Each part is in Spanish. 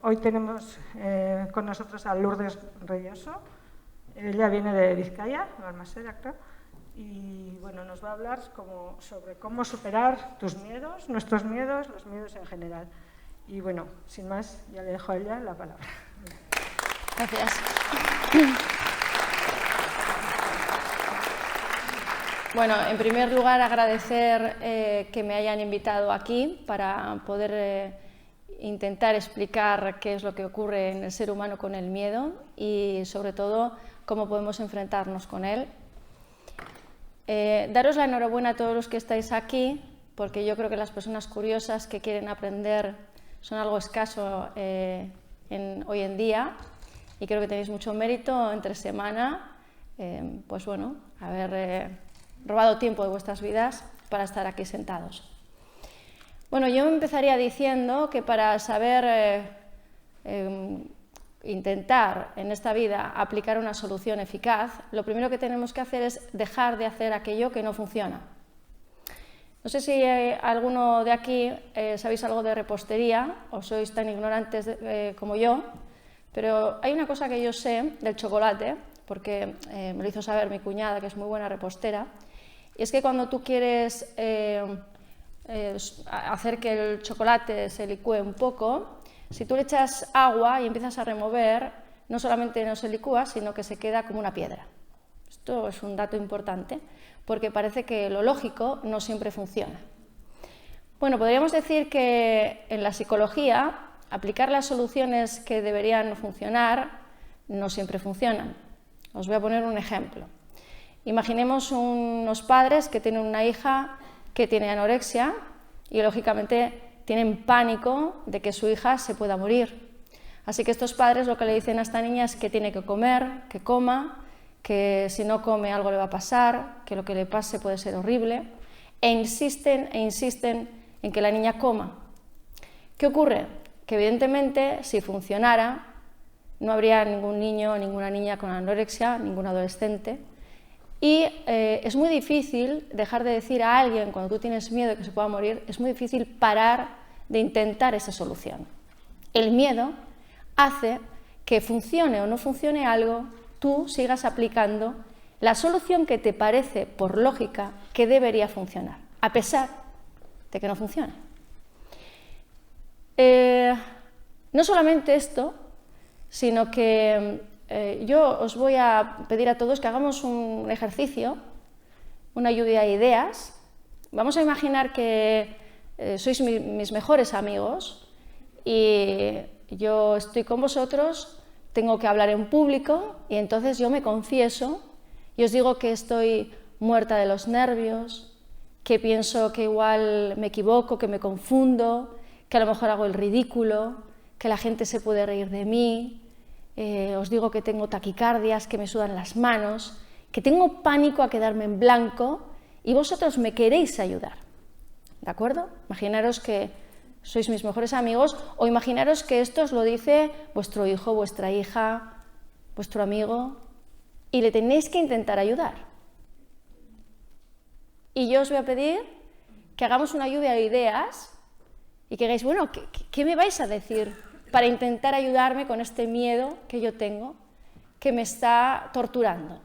Hoy tenemos con nosotros a Lourdes Reyoso. Ella viene de Vizcaya, Balmaseda, creo, y bueno, nos va a hablar sobre cómo superar tus miedos, nuestros miedos, los miedos en general. Y bueno, sin más, ya le dejo a ella la palabra. Gracias. Bueno, en primer lugar, agradecer que me hayan invitado aquí para poder intentar explicar qué es lo que ocurre en el ser humano con el miedo y, sobre todo, cómo podemos enfrentarnos con él. Daros la enhorabuena a todos los que estáis aquí, porque yo creo que las personas curiosas que quieren aprender son algo escaso hoy en día, y creo que tenéis mucho mérito entre semana, pues bueno, haber robado tiempo de vuestras vidas para estar aquí sentados. Bueno, yo empezaría diciendo que para saber intentar en esta vida aplicar una solución eficaz, lo primero que tenemos que hacer es dejar de hacer aquello que no funciona. No sé si alguno de aquí sabéis algo de repostería o sois tan ignorantes como yo, pero hay una cosa que yo sé del chocolate, porque me lo hizo saber mi cuñada, que es muy buena repostera, y es que cuando tú quieres hacer que el chocolate se licúe un poco, si tú le echas agua y empiezas a remover, no solamente no se licúa, sino que se queda como una piedra. Esto es un dato importante, porque parece que lo lógico no siempre funciona. Bueno, podríamos decir que en la psicología, aplicar las soluciones que deberían funcionar no siempre funcionan. Os voy a poner un ejemplo. Imaginemos unos padres que tienen una hija que tiene anorexia y, lógicamente, tienen pánico de que su hija se pueda morir. Así que estos padres lo que le dicen a esta niña es que tiene que comer, que coma, que si no come algo le va a pasar, que lo que le pase puede ser horrible, e insisten en que la niña coma. ¿Qué ocurre? Que evidentemente, si funcionara, no habría ningún niño o ninguna niña con anorexia, ningún adolescente, y es muy difícil dejar de decir a alguien, cuando tú tienes miedo de que se pueda morir, es muy difícil parar de intentar esa solución. El miedo hace que funcione o no funcione algo, tú sigas aplicando la solución que te parece, por lógica, que debería funcionar, a pesar de que no funcione. No solamente esto, sino que yo os voy a pedir a todos que hagamos un ejercicio, una lluvia de ideas. Vamos a imaginar que sois mis mejores amigos y yo estoy con vosotros, tengo que hablar en público y entonces yo me confieso y os digo que estoy muerta de los nervios, que pienso que igual me equivoco, que me confundo, que a lo mejor hago el ridículo, que la gente se puede reír de mí. Os digo que tengo taquicardias, que me sudan las manos, que tengo pánico a quedarme en blanco y vosotros me queréis ayudar. ¿De acuerdo? Imaginaros que sois mis mejores amigos o imaginaros que esto os lo dice vuestro hijo, vuestra hija, vuestro amigo y le tenéis que intentar ayudar. Y yo os voy a pedir que hagamos una lluvia de ideas y que digáis, bueno, ¿qué me vais a decir para intentar ayudarme con este miedo que yo tengo, que me está torturando?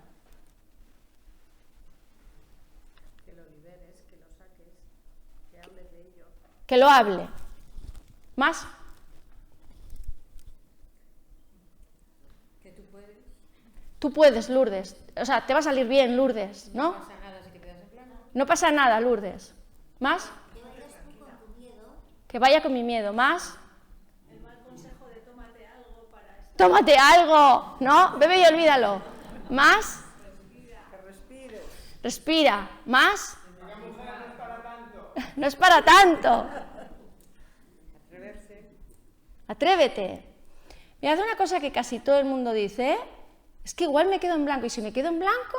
Que lo liberes, que lo saques, que hables de ello. Que lo hable. ¿Más? Que tú puedes. Tú puedes, Lourdes. O sea, te va a salir bien, Lourdes, ¿no? No pasa nada si te quedas en plano. No pasa nada, Lourdes. ¿Más? Que vayas tú con tu miedo. Que vaya con mi miedo. ¿Más? El mal consejo de tómate algo para estar... ¡Tómate algo! ¿No? Bebe y olvídalo. ¿Más? Que respires. Respira. ¿Más? Una mujer no es para tanto. No es para tanto. Atreverse. Atrévete. Mirad, una cosa que casi todo el mundo dice, es que igual me quedo en blanco. ¿Y si me quedo en blanco?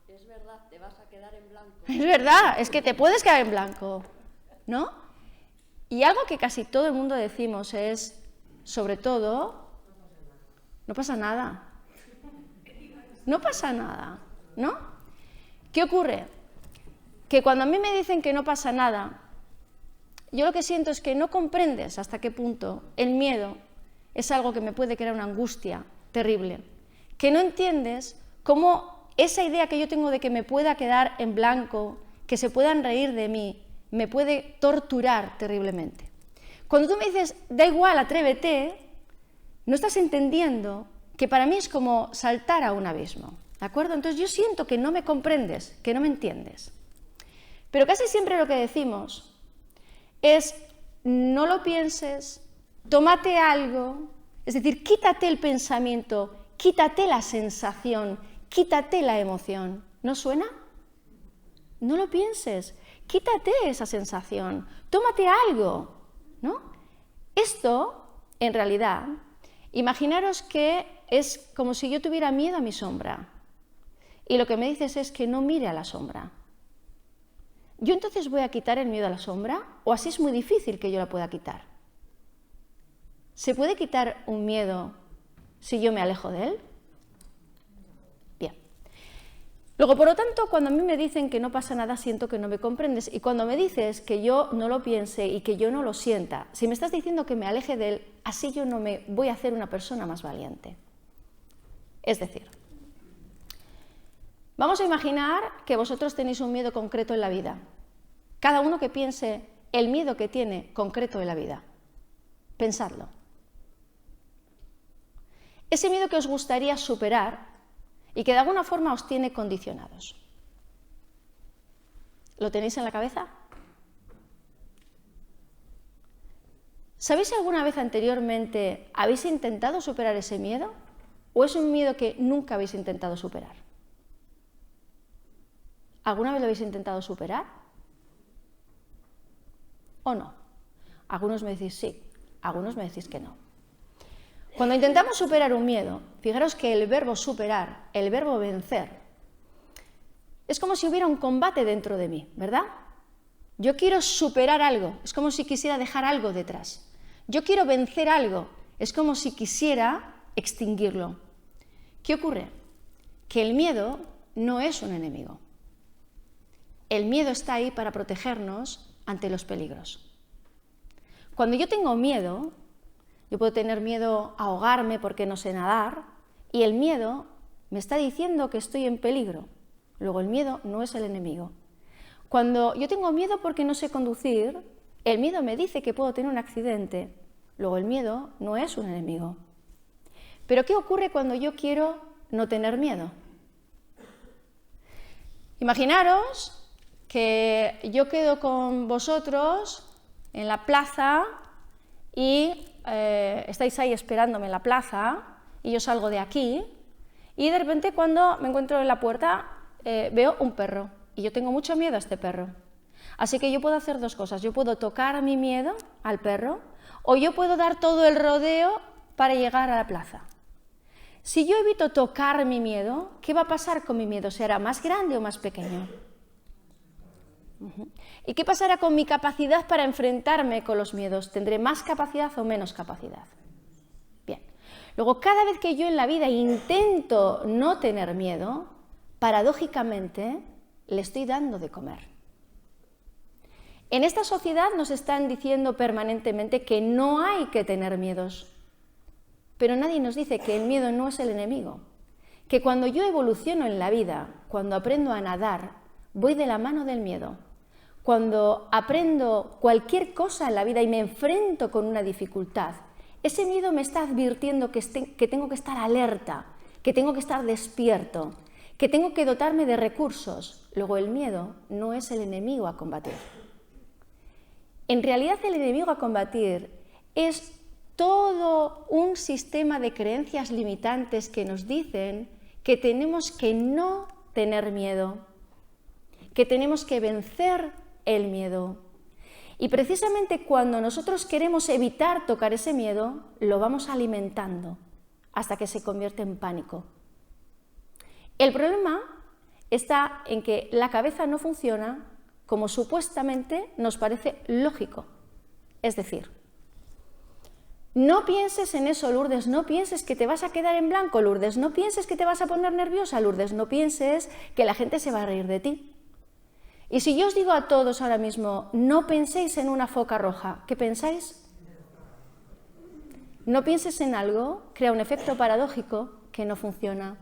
Es verdad, te vas a quedar en blanco. Es verdad, es que te puedes quedar en blanco, ¿no? Y algo que casi todo el mundo decimos es, sobre todo, no pasa nada. No pasa nada, ¿no? ¿Qué ocurre? Que cuando a mí me dicen que no pasa nada, yo lo que siento es que no comprendes hasta qué punto el miedo es algo que me puede crear una angustia terrible, que no entiendes cómo esa idea que yo tengo de que me pueda quedar en blanco, que se puedan reír de mí, me puede torturar terriblemente. Cuando tú me dices, da igual, atrévete, no estás entendiendo que para mí es como saltar a un abismo, ¿de acuerdo? Entonces yo siento que no me comprendes, que no me entiendes. Pero casi siempre lo que decimos es, no lo pienses, tómate algo, es decir, quítate el pensamiento, quítate la sensación, quítate la emoción. ¿No suena? No lo pienses, quítate esa sensación, tómate algo, ¿no? Esto, en realidad, imaginaros que es como si yo tuviera miedo a mi sombra y lo que me dices es que no mire a la sombra. ¿Yo entonces voy a quitar el miedo a la sombra o así es muy difícil que yo la pueda quitar? ¿Se puede quitar un miedo si yo me alejo de él? Bien. Luego, por lo tanto, cuando a mí me dicen que no pasa nada, siento que no me comprendes. Y cuando me dices que yo no lo piense y que yo no lo sienta, si me estás diciendo que me aleje de él, así yo no me voy a hacer una persona más valiente. Es decir, vamos a imaginar que vosotros tenéis un miedo concreto en la vida. Cada uno que piense el miedo que tiene concreto en la vida. Pensadlo. Ese miedo que os gustaría superar y que de alguna forma os tiene condicionados. ¿Lo tenéis en la cabeza? ¿Sabéis si alguna vez anteriormente habéis intentado superar ese miedo? ¿O es un miedo que nunca habéis intentado superar? ¿Alguna vez lo habéis intentado superar? ¿O no? Algunos me decís sí, algunos me decís que no. Cuando intentamos superar un miedo, fijaros que el verbo superar, el verbo vencer, es como si hubiera un combate dentro de mí, ¿verdad? Yo quiero superar algo, es como si quisiera dejar algo detrás. Yo quiero vencer algo, es como si quisiera extinguirlo. ¿Qué ocurre? Que el miedo no es un enemigo. El miedo está ahí para protegernos ante los peligros. Cuando yo tengo miedo, yo puedo tener miedo a ahogarme porque no sé nadar y el miedo me está diciendo que estoy en peligro. Luego el miedo no es el enemigo. Cuando yo tengo miedo porque no sé conducir, el miedo me dice que puedo tener un accidente. Luego el miedo no es un enemigo. Pero ¿qué ocurre cuando yo quiero no tener miedo? Imaginaros que yo quedo con vosotros en la plaza y estáis ahí esperándome en la plaza y yo salgo de aquí y de repente cuando me encuentro en la puerta veo un perro y yo tengo mucho miedo a este perro. Así que yo puedo hacer dos cosas, yo puedo tocar mi miedo al perro o yo puedo dar todo el rodeo para llegar a la plaza. Si yo evito tocar mi miedo, ¿qué va a pasar con mi miedo? ¿Será más grande o más pequeño? ¿Y qué pasará con mi capacidad para enfrentarme con los miedos? ¿Tendré más capacidad o menos capacidad? Bien. Luego, cada vez que yo en la vida intento no tener miedo, paradójicamente le estoy dando de comer. En esta sociedad nos están diciendo permanentemente que no hay que tener miedos, pero nadie nos dice que el miedo no es el enemigo, que cuando yo evoluciono en la vida, cuando aprendo a nadar, voy de la mano del miedo. Cuando aprendo cualquier cosa en la vida y me enfrento con una dificultad, ese miedo me está advirtiendo que tengo que estar alerta, que tengo que estar despierto, que tengo que dotarme de recursos. Luego el miedo no es el enemigo a combatir. En realidad el enemigo a combatir es todo un sistema de creencias limitantes que nos dicen que tenemos que no tener miedo, que tenemos que vencer el miedo. Y precisamente cuando nosotros queremos evitar tocar ese miedo, lo vamos alimentando hasta que se convierte en pánico. El problema está en que la cabeza no funciona como supuestamente nos parece lógico. Es decir, no pienses en eso, Lourdes, no pienses que te vas a quedar en blanco, Lourdes, no pienses que te vas a poner nerviosa, Lourdes, no pienses que la gente se va a reír de ti. Y si yo os digo a todos ahora mismo, no penséis en una foca roja, ¿qué pensáis? no pienses en algo, crea un efecto paradójico que no funciona.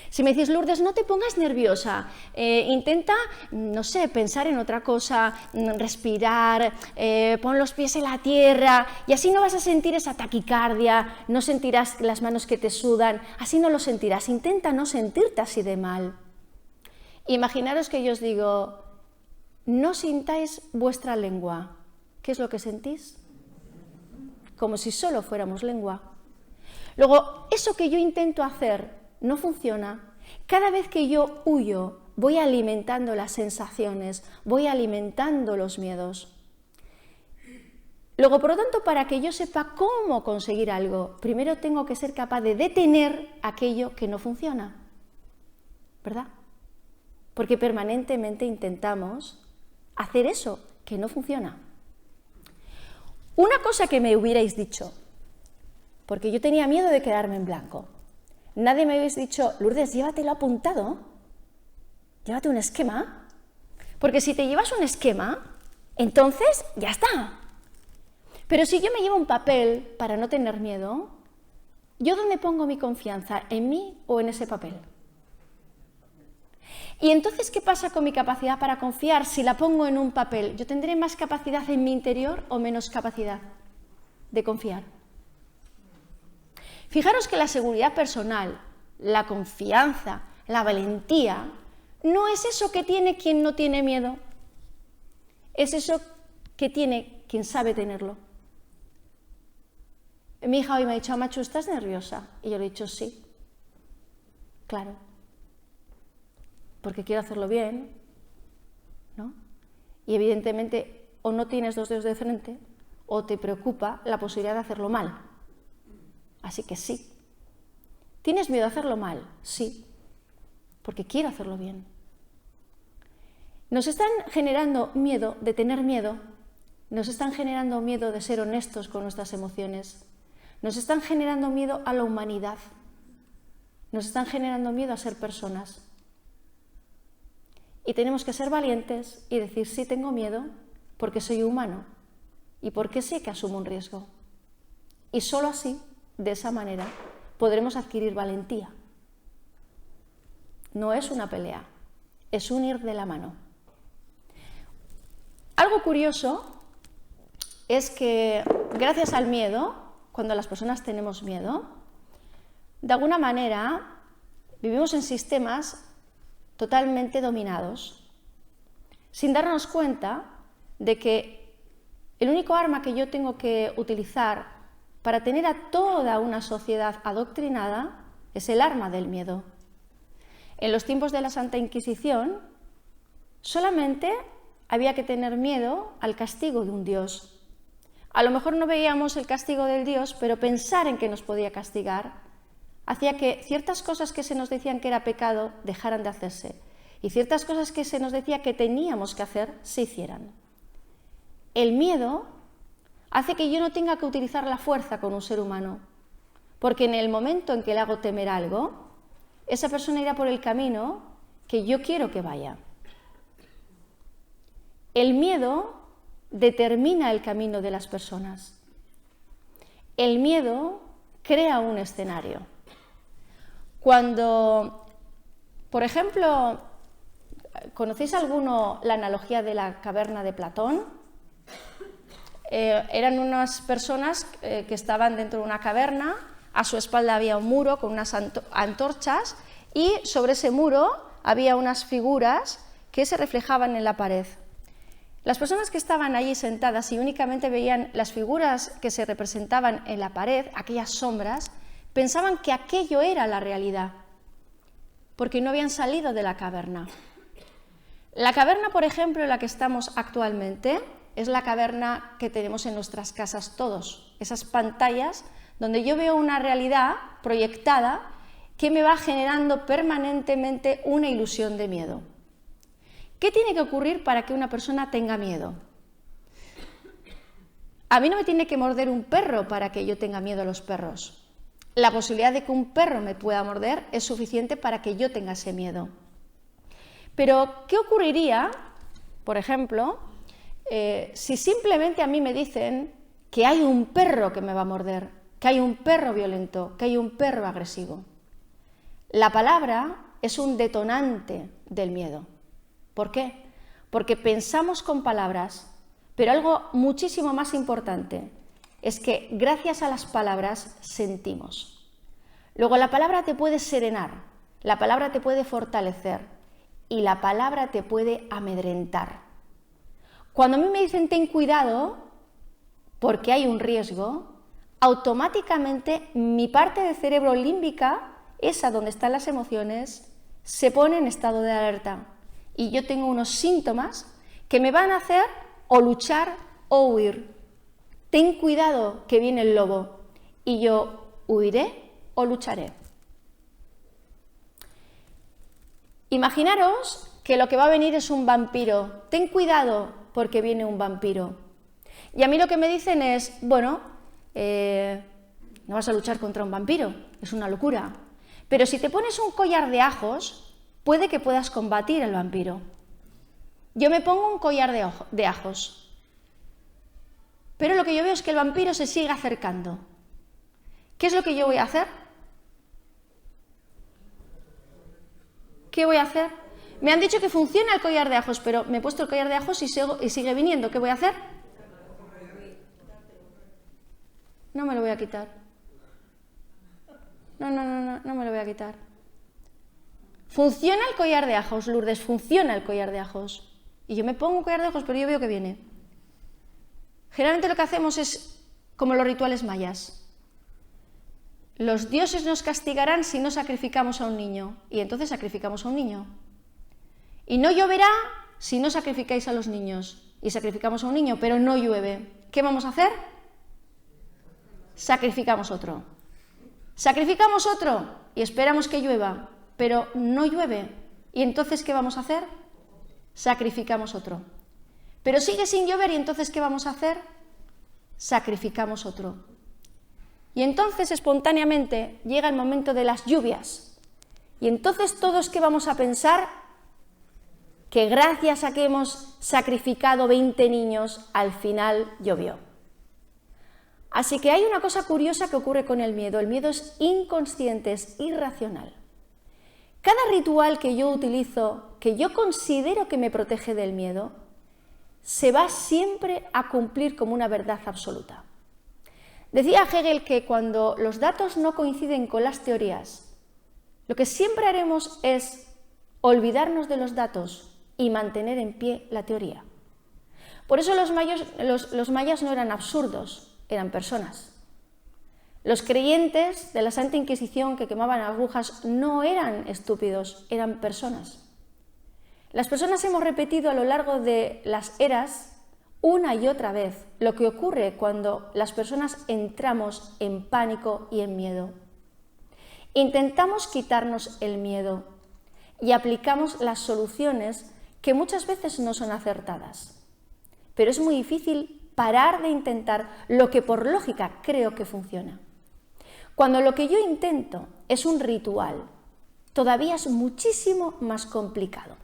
Si me dices, Lourdes, no te pongas nerviosa, intenta, no sé, pensar en otra cosa, respirar, pon los pies en la tierra y así no vas a sentir esa taquicardia, no sentirás las manos que te sudan, así no lo sentirás, intenta no sentirte así de mal. Imaginaros que yo os digo, no sintáis vuestra lengua, ¿qué es lo que sentís? Como si solo fuéramos lengua. Luego, eso que yo intento hacer no funciona. Cada vez que yo huyo, voy alimentando las sensaciones, voy alimentando los miedos. Luego, por lo tanto, para que yo sepa cómo conseguir algo, primero tengo que ser capaz de detener aquello que no funciona, ¿verdad? Porque permanentemente intentamos hacer eso que no funciona. Una cosa que me hubierais dicho, porque yo tenía miedo de quedarme en blanco. Nadie me habéis dicho, Lourdes, llévatelo apuntado, llévate un esquema, porque si te llevas un esquema, entonces ya está. Pero si yo me llevo un papel para no tener miedo, ¿yo dónde pongo mi confianza? ¿En mí o en ese papel? Y entonces, ¿qué pasa con mi capacidad para confiar si la pongo en un papel? ¿Yo tendré más capacidad en mi interior o menos capacidad de confiar? Fijaros que la seguridad personal, la confianza, la valentía, no es eso que tiene quien no tiene miedo, es eso que tiene quien sabe tenerlo. Mi hija hoy me ha dicho, Machu, ¿estás nerviosa? Y yo le he dicho, sí, claro, porque quiero hacerlo bien, ¿no? Y evidentemente o no tienes dos dedos de frente o te preocupa la posibilidad de hacerlo mal. Así que sí. ¿Tienes miedo a hacerlo mal? Sí, porque quiero hacerlo bien. Nos están generando miedo de tener miedo, nos están generando miedo de ser honestos con nuestras emociones, nos están generando miedo a la humanidad, nos están generando miedo a ser personas. Y tenemos que ser valientes y decir, sí, tengo miedo porque soy humano y porque sé que asumo un riesgo. Y solo así, de esa manera, podremos adquirir valentía. No es una pelea, es un ir de la mano. Algo curioso es que gracias al miedo, cuando las personas tenemos miedo, de alguna manera vivimos en sistemas totalmente dominados, sin darnos cuenta de que el único arma que yo tengo que utilizar para tener a toda una sociedad adoctrinada es el arma del miedo. En los tiempos de la Santa Inquisición, solamente había que tener miedo al castigo de un dios. A lo mejor no veíamos el castigo del dios, pero pensar en que nos podía castigar hacía que ciertas cosas que se nos decían que era pecado dejaran de hacerse y ciertas cosas que se nos decía que teníamos que hacer se hicieran. El miedo hace que yo no tenga que utilizar la fuerza con un ser humano, porque en el momento en que le hago temer algo, esa persona irá por el camino que yo quiero que vaya. El miedo determina el camino de las personas. El miedo crea un escenario. Cuando, por ejemplo, ¿conocéis alguno la analogía de la caverna de Platón? Eran unas personas que estaban dentro de una caverna, a su espalda había un muro con unas antorchas y sobre ese muro había unas figuras que se reflejaban en la pared. Las personas que estaban allí sentadas y únicamente veían las figuras que se representaban en la pared, aquellas sombras, pensaban que aquello era la realidad, porque no habían salido de la caverna. La caverna, por ejemplo, en la que estamos actualmente, es la caverna que tenemos en nuestras casas todos, esas pantallas donde yo veo una realidad proyectada que me va generando permanentemente una ilusión de miedo. ¿Qué tiene que ocurrir para que una persona tenga miedo? A mí no me tiene que morder un perro para que yo tenga miedo a los perros. La posibilidad de que un perro me pueda morder es suficiente para que yo tenga ese miedo. Pero, ¿qué ocurriría, por ejemplo, si simplemente a mí me dicen que hay un perro que me va a morder? que hay un perro violento, que hay un perro agresivo. La palabra es un detonante del miedo. ¿Por qué? Porque pensamos con palabras, pero algo muchísimo más importante es que gracias a las palabras sentimos. Luego la palabra te puede serenar, la palabra te puede fortalecer y la palabra te puede amedrentar. Cuando a mí me dicen ten cuidado porque hay un riesgo, automáticamente mi parte del cerebro límbica, esa donde están las emociones, se pone en estado de alerta y yo tengo unos síntomas que me van a hacer o luchar o huir. Ten cuidado que viene el lobo y yo huiré o lucharé. Imaginaros que lo que va a venir es un vampiro. Ten cuidado porque viene un vampiro. Y a mí lo que me dicen es, bueno, no vas a luchar contra un vampiro, es una locura. Pero si te pones un collar de ajos, puede que puedas combatir al vampiro. Yo me pongo un collar de ajos. Pero lo que yo veo es que el vampiro se sigue acercando. ¿Qué es lo que yo voy a hacer? ¿Qué voy a hacer? Me han dicho que funciona el collar de ajos, pero me he puesto el collar de ajos y sigue viniendo. ¿Qué voy a hacer? No me lo voy a quitar. No me lo voy a quitar. Funciona el collar de ajos, Lourdes, funciona el collar de ajos. Y yo me pongo un collar de ajos, pero yo veo que viene. Generalmente lo que hacemos es como los rituales mayas. Los dioses nos castigarán si no sacrificamos a un niño. Y entonces sacrificamos a un niño. Y no lloverá si no sacrificáis a los niños. Y sacrificamos a un niño, pero no llueve. ¿Qué vamos a hacer? Sacrificamos otro. Sacrificamos otro y esperamos que llueva, pero no llueve. ¿Y entonces qué vamos a hacer? Sacrificamos otro. Pero sigue sin llover y entonces ¿qué vamos a hacer? Sacrificamos otro. Y entonces espontáneamente llega el momento de las lluvias. Y entonces todos ¿qué vamos a pensar? Que gracias a que hemos sacrificado 20 niños, al final llovió. Así que hay una cosa curiosa que ocurre con el miedo. El miedo es inconsciente, es irracional. Cada ritual que yo utilizo, que yo considero que me protege del miedo, se va siempre a cumplir como una verdad absoluta. Decía Hegel que cuando los datos no coinciden con las teorías, lo que siempre haremos es olvidarnos de los datos y mantener en pie la teoría. Por eso los mayas no eran absurdos, eran personas. Los creyentes de la Santa Inquisición que quemaban agujas no eran estúpidos, eran personas. Las personas hemos repetido a lo largo de las eras una y otra vez lo que ocurre cuando las personas entramos en pánico y en miedo. Intentamos quitarnos el miedo y aplicamos las soluciones que muchas veces no son acertadas. Pero es muy difícil parar de intentar lo que por lógica creo que funciona. Cuando lo que yo intento es un ritual, todavía es muchísimo más complicado.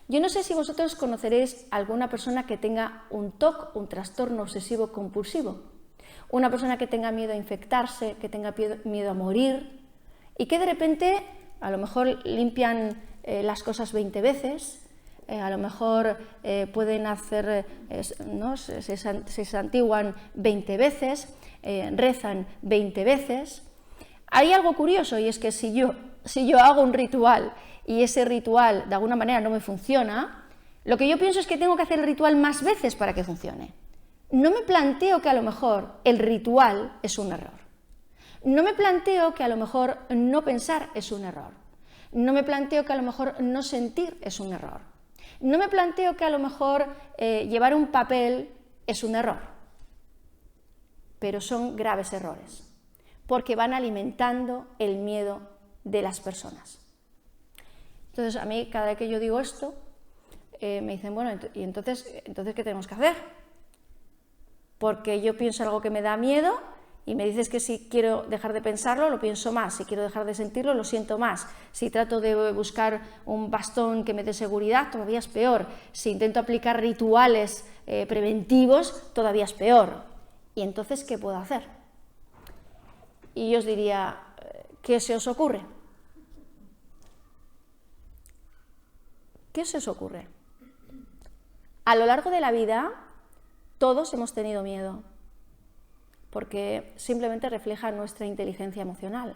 Yo no sé si vosotros conoceréis a alguna persona que tenga un TOC, un trastorno obsesivo compulsivo, una persona que tenga miedo a infectarse, que tenga miedo a morir y que de repente a lo mejor limpian las cosas 20 veces, a lo mejor pueden hacer, ¿no? se santiguan 20 veces, rezan 20 veces. Hay algo curioso y es que si yo hago un ritual y ese ritual de alguna manera no me funciona, lo que yo pienso es que tengo que hacer el ritual más veces para que funcione. No me planteo que a lo mejor el ritual es un error. No me planteo que a lo mejor no pensar es un error. No me planteo que a lo mejor no sentir es un error. No me planteo que a lo mejor llevar un papel es un error. Pero son graves errores, porque van alimentando el miedo de las personas. Entonces, a mí, cada vez que yo digo esto, me dicen, bueno, ¿y entonces qué tenemos que hacer? Porque yo pienso algo que me da miedo y me dices que si quiero dejar de pensarlo, lo pienso más. Si quiero dejar de sentirlo, lo siento más. Si trato de buscar un bastón que me dé seguridad, todavía es peor. Si intento aplicar rituales preventivos, todavía es peor. ¿Y entonces qué puedo hacer? y yo os diría, ¿qué se os ocurre? ¿Qué se os ocurre? A lo largo de la vida, todos hemos tenido miedo, porque simplemente refleja nuestra inteligencia emocional.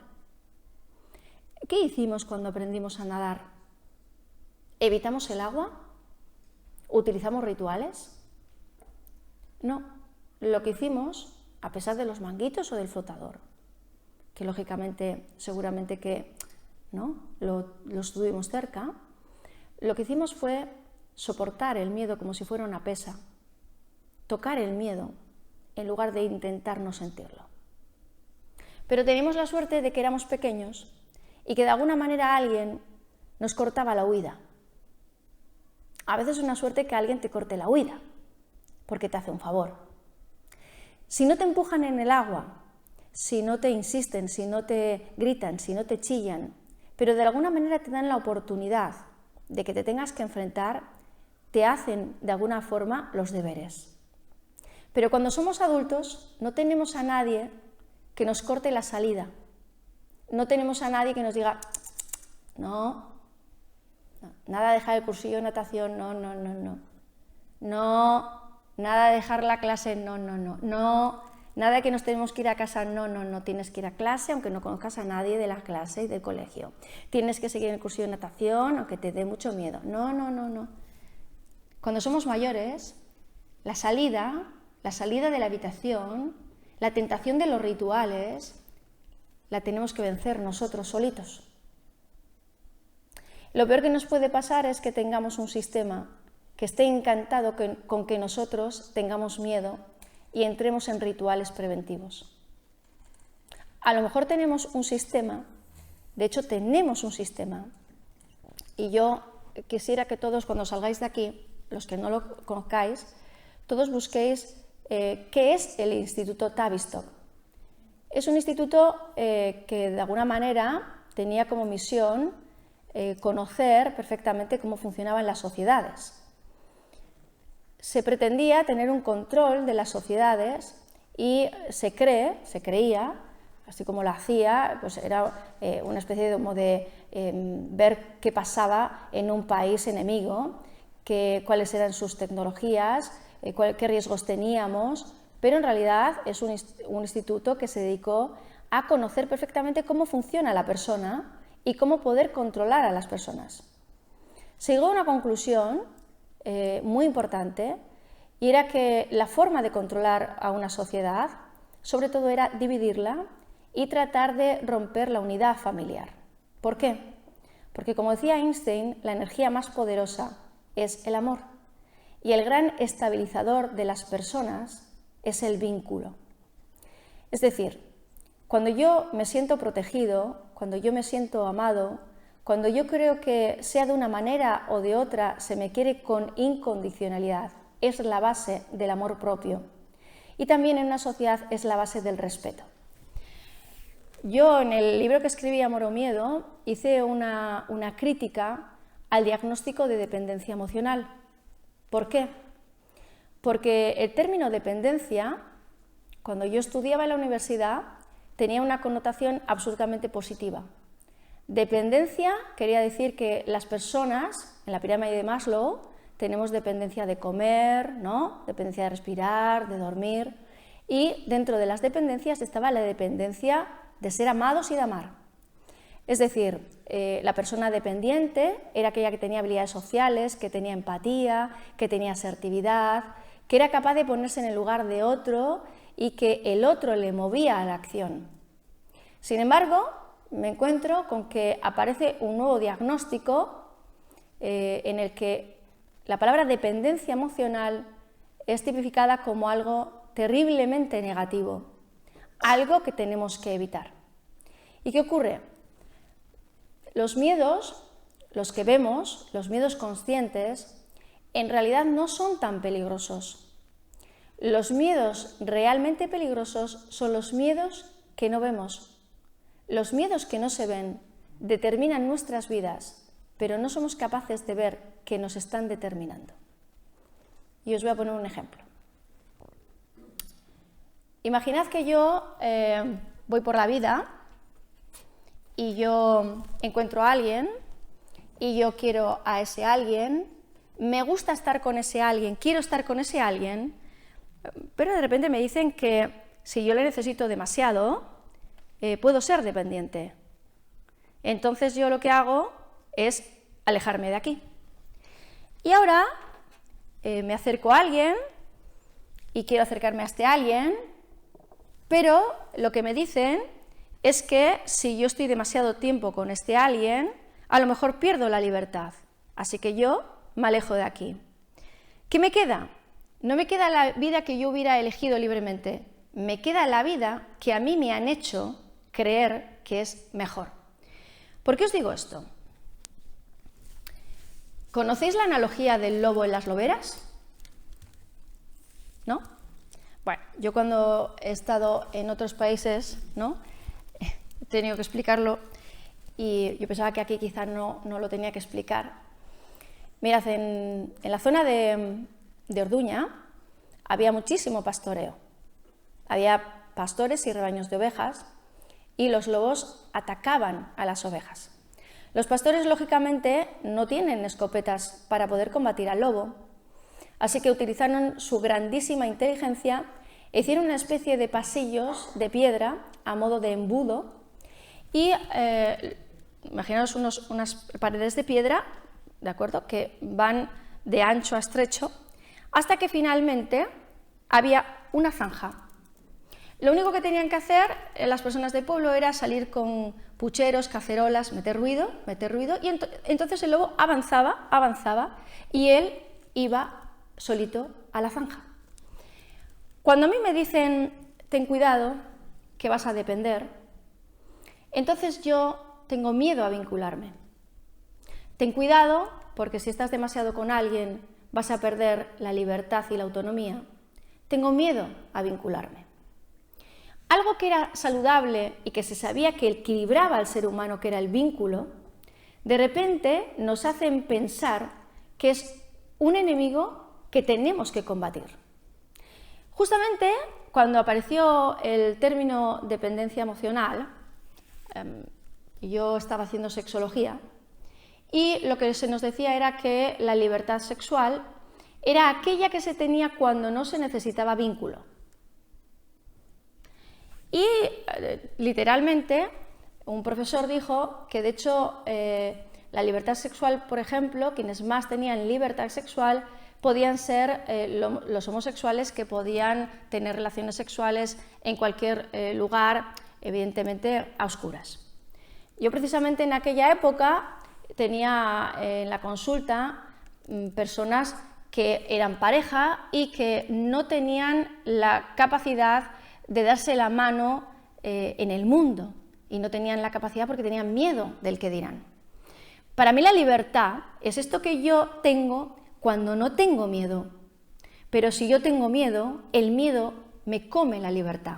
¿Qué hicimos cuando aprendimos a nadar? ¿Evitamos el agua? ¿Utilizamos rituales? No, lo que hicimos, a pesar de los manguitos o del flotador, que lógicamente, seguramente que ¿no? lo estuvimos cerca, lo que hicimos fue soportar el miedo como si fuera una pesa, tocar el miedo en lugar de intentar no sentirlo. Pero teníamos la suerte de que éramos pequeños y que de alguna manera alguien nos cortaba la huida. A veces es una suerte que alguien te corte la huida, porque te hace un favor. Si no te empujan en el agua, si no te insisten, si no te gritan, si no te chillan, pero de alguna manera te dan la oportunidad de que te tengas que enfrentar, te hacen de alguna forma los deberes. Pero cuando somos adultos no tenemos a nadie que nos corte la salida. No tenemos a nadie que nos diga, no, nada de dejar el cursillo de natación, no, nada de dejar la clase, no, nada de que nos tenemos que ir a casa, no, tienes que ir a clase aunque no conozcas a nadie de la clase y del colegio. Tienes que seguir el cursillo de natación aunque te dé mucho miedo, no. Cuando somos mayores, la salida de la habitación, la tentación de los rituales, la tenemos que vencer nosotros solitos. Lo peor que nos puede pasar es que tengamos un sistema que esté encantado con que nosotros tengamos miedo y entremos en rituales preventivos. A lo mejor tenemos un sistema, de hecho tenemos un sistema, y yo quisiera que todos cuando salgáis de aquí, los que no lo conozcáis, todos busquéis qué es el Instituto Tavistock. Es un instituto que de alguna manera tenía como misión conocer perfectamente cómo funcionaban las sociedades. Se pretendía tener un control de las sociedades y se creía, así como lo hacía, pues era una especie de ver qué pasaba en un país enemigo, cuáles eran sus tecnologías, qué riesgos teníamos, pero en realidad es un instituto que se dedicó a conocer perfectamente cómo funciona la persona y cómo poder controlar a las personas. Se llegó a una conclusión muy importante, y era que la forma de controlar a una sociedad, sobre todo, era dividirla y tratar de romper la unidad familiar. ¿Por qué? Porque, como decía Einstein, la energía más poderosa es el amor, y el gran estabilizador de las personas es el vínculo. Es decir, cuando yo me siento protegido, cuando yo me siento amado, cuando yo creo que sea de una manera o de otra se me quiere con incondicionalidad, es la base del amor propio. Y también en una sociedad es la base del respeto. Yo en el libro que escribí, Amor o Miedo, hice una crítica al diagnóstico de dependencia emocional. ¿Por qué? Porque el término dependencia, cuando yo estudiaba en la universidad, tenía una connotación absolutamente positiva. Dependencia quería decir que las personas, en la pirámide de Maslow, tenemos dependencia de comer, ¿no? Dependencia de respirar, de dormir, y dentro de las dependencias estaba la dependencia de ser amados y de amar. Es decir, la persona dependiente era aquella que tenía habilidades sociales, que tenía empatía, que tenía asertividad, que era capaz de ponerse en el lugar de otro y que el otro le movía a la acción. Sin embargo, me encuentro con que aparece un nuevo diagnóstico en el que la palabra dependencia emocional es tipificada como algo terriblemente negativo, algo que tenemos que evitar. ¿Y qué ocurre? Los miedos, los que vemos, los miedos conscientes, en realidad no son tan peligrosos. Los miedos realmente peligrosos son los miedos que no vemos. Los miedos que no se ven determinan nuestras vidas, pero no somos capaces de ver que nos están determinando. Y os voy a poner un ejemplo. Imaginad que yo voy por la vida y yo encuentro a alguien y yo quiero a ese alguien, me gusta estar con ese alguien, quiero estar con ese alguien, pero de repente me dicen que si yo le necesito demasiado, puedo ser dependiente. Entonces yo lo que hago es alejarme de aquí. Y ahora me acerco a alguien y quiero acercarme a este alguien, pero lo que me dicen es que si yo estoy demasiado tiempo con este alguien, a lo mejor pierdo la libertad. Así que yo me alejo de aquí. ¿Qué me queda? No me queda la vida que yo hubiera elegido libremente, me queda la vida que a mí me han hecho creer que es mejor. ¿Por qué os digo esto? ¿Conocéis la analogía del lobo en las loberas? ¿No? Bueno, yo cuando he estado en otros países, ¿no?, he tenido que explicarlo y yo pensaba que aquí quizás no lo tenía que explicar. Mirad, en la zona de Orduña había muchísimo pastoreo. Había pastores y rebaños de ovejas y los lobos atacaban a las ovejas. Los pastores, lógicamente, no tienen escopetas para poder combatir al lobo, así que utilizaron su grandísima inteligencia e hicieron una especie de pasillos de piedra a modo de embudo y imaginaos unas paredes de piedra, ¿de acuerdo?, que van de ancho a estrecho, hasta que finalmente había una zanja. Lo único que tenían que hacer las personas del pueblo era salir con pucheros, cacerolas, meter ruido, y entonces el lobo avanzaba y él iba solito a la zanja. Cuando a mí me dicen, ten cuidado, que vas a depender, entonces yo tengo miedo a vincularme. Ten cuidado, porque si estás demasiado con alguien vas a perder la libertad y la autonomía. Tengo miedo a vincularme. Algo que era saludable y que se sabía que equilibraba al ser humano, que era el vínculo, de repente nos hacen pensar que es un enemigo que tenemos que combatir. Justamente cuando apareció el término dependencia emocional, yo estaba haciendo sexología y lo que se nos decía era que la libertad sexual era aquella que se tenía cuando no se necesitaba vínculo. Y literalmente un profesor dijo que de hecho la libertad sexual, por ejemplo, quienes más tenían libertad sexual podían ser los homosexuales, que podían tener relaciones sexuales en cualquier lugar, evidentemente a oscuras. Yo precisamente en aquella época tenía en la consulta personas que eran pareja y que no tenían la capacidad de darse la mano en el mundo, y no tenían la capacidad porque tenían miedo del que dirán. Para mí la libertad es esto que yo tengo cuando no tengo miedo, pero si yo tengo miedo, el miedo me come la libertad.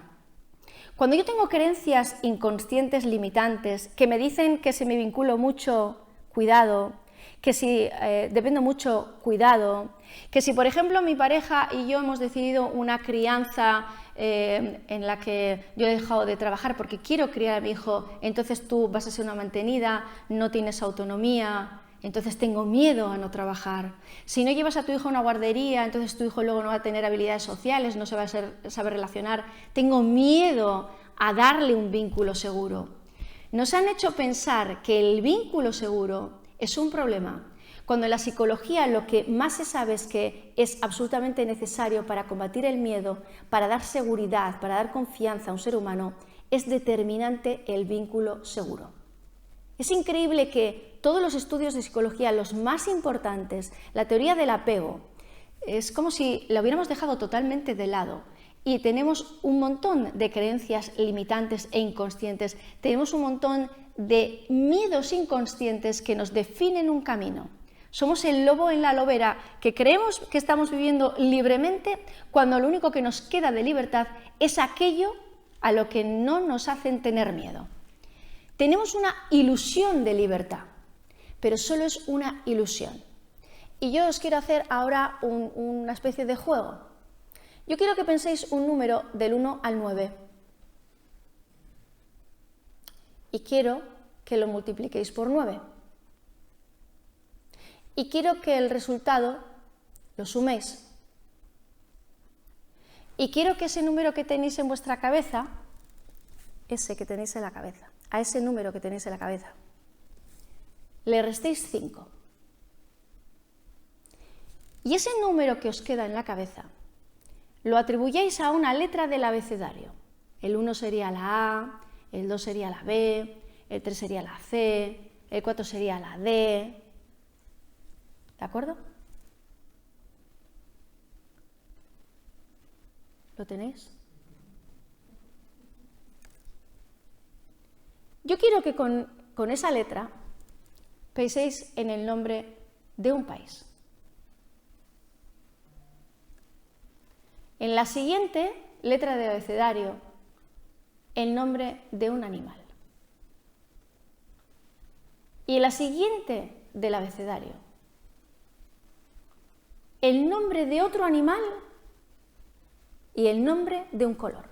Cuando yo tengo creencias inconscientes limitantes que me dicen que si me vinculo mucho, cuidado, que si dependo mucho, cuidado, que si por ejemplo mi pareja y yo hemos decidido una crianza en la que yo he dejado de trabajar porque quiero criar a mi hijo, entonces tú vas a ser una mantenida, no tienes autonomía, entonces tengo miedo a no trabajar. Si no llevas a tu hijo a una guardería, entonces tu hijo luego no va a tener habilidades sociales, no se va a saber relacionar, tengo miedo a darle un vínculo seguro. Nos han hecho pensar que el vínculo seguro es un problema, cuando en la psicología lo que más se sabe es que es absolutamente necesario para combatir el miedo, para dar seguridad, para dar confianza a un ser humano, es determinante el vínculo seguro. Es increíble que todos los estudios de psicología, los más importantes, la teoría del apego, es como si la hubiéramos dejado totalmente de lado. Y tenemos un montón de creencias limitantes e inconscientes, tenemos un montón de miedos inconscientes que nos definen un camino. Somos el lobo en la lobera, que creemos que estamos viviendo libremente cuando lo único que nos queda de libertad es aquello a lo que no nos hacen tener miedo. Tenemos una ilusión de libertad, pero solo es una ilusión. Y yo os quiero hacer ahora una especie de juego. Yo quiero que penséis un número del 1 al 9. y quiero que lo multipliquéis por 9. Y quiero que el resultado lo suméis. Y quiero que ese número que tenéis en vuestra cabeza, ese que tenéis en la cabeza, a ese número que tenéis en la cabeza, le restéis 5. Y ese número que os queda en la cabeza lo atribuyáis a una letra del abecedario. El 1 sería la A, el 2 sería la B, el 3 sería la C, el 4 sería la D. ¿De acuerdo? ¿Lo tenéis? Yo quiero que con esa letra penséis en el nombre de un país. En la siguiente letra del abecedario, el nombre de un animal. Y en la siguiente del abecedario, el nombre de otro animal y el nombre de un color.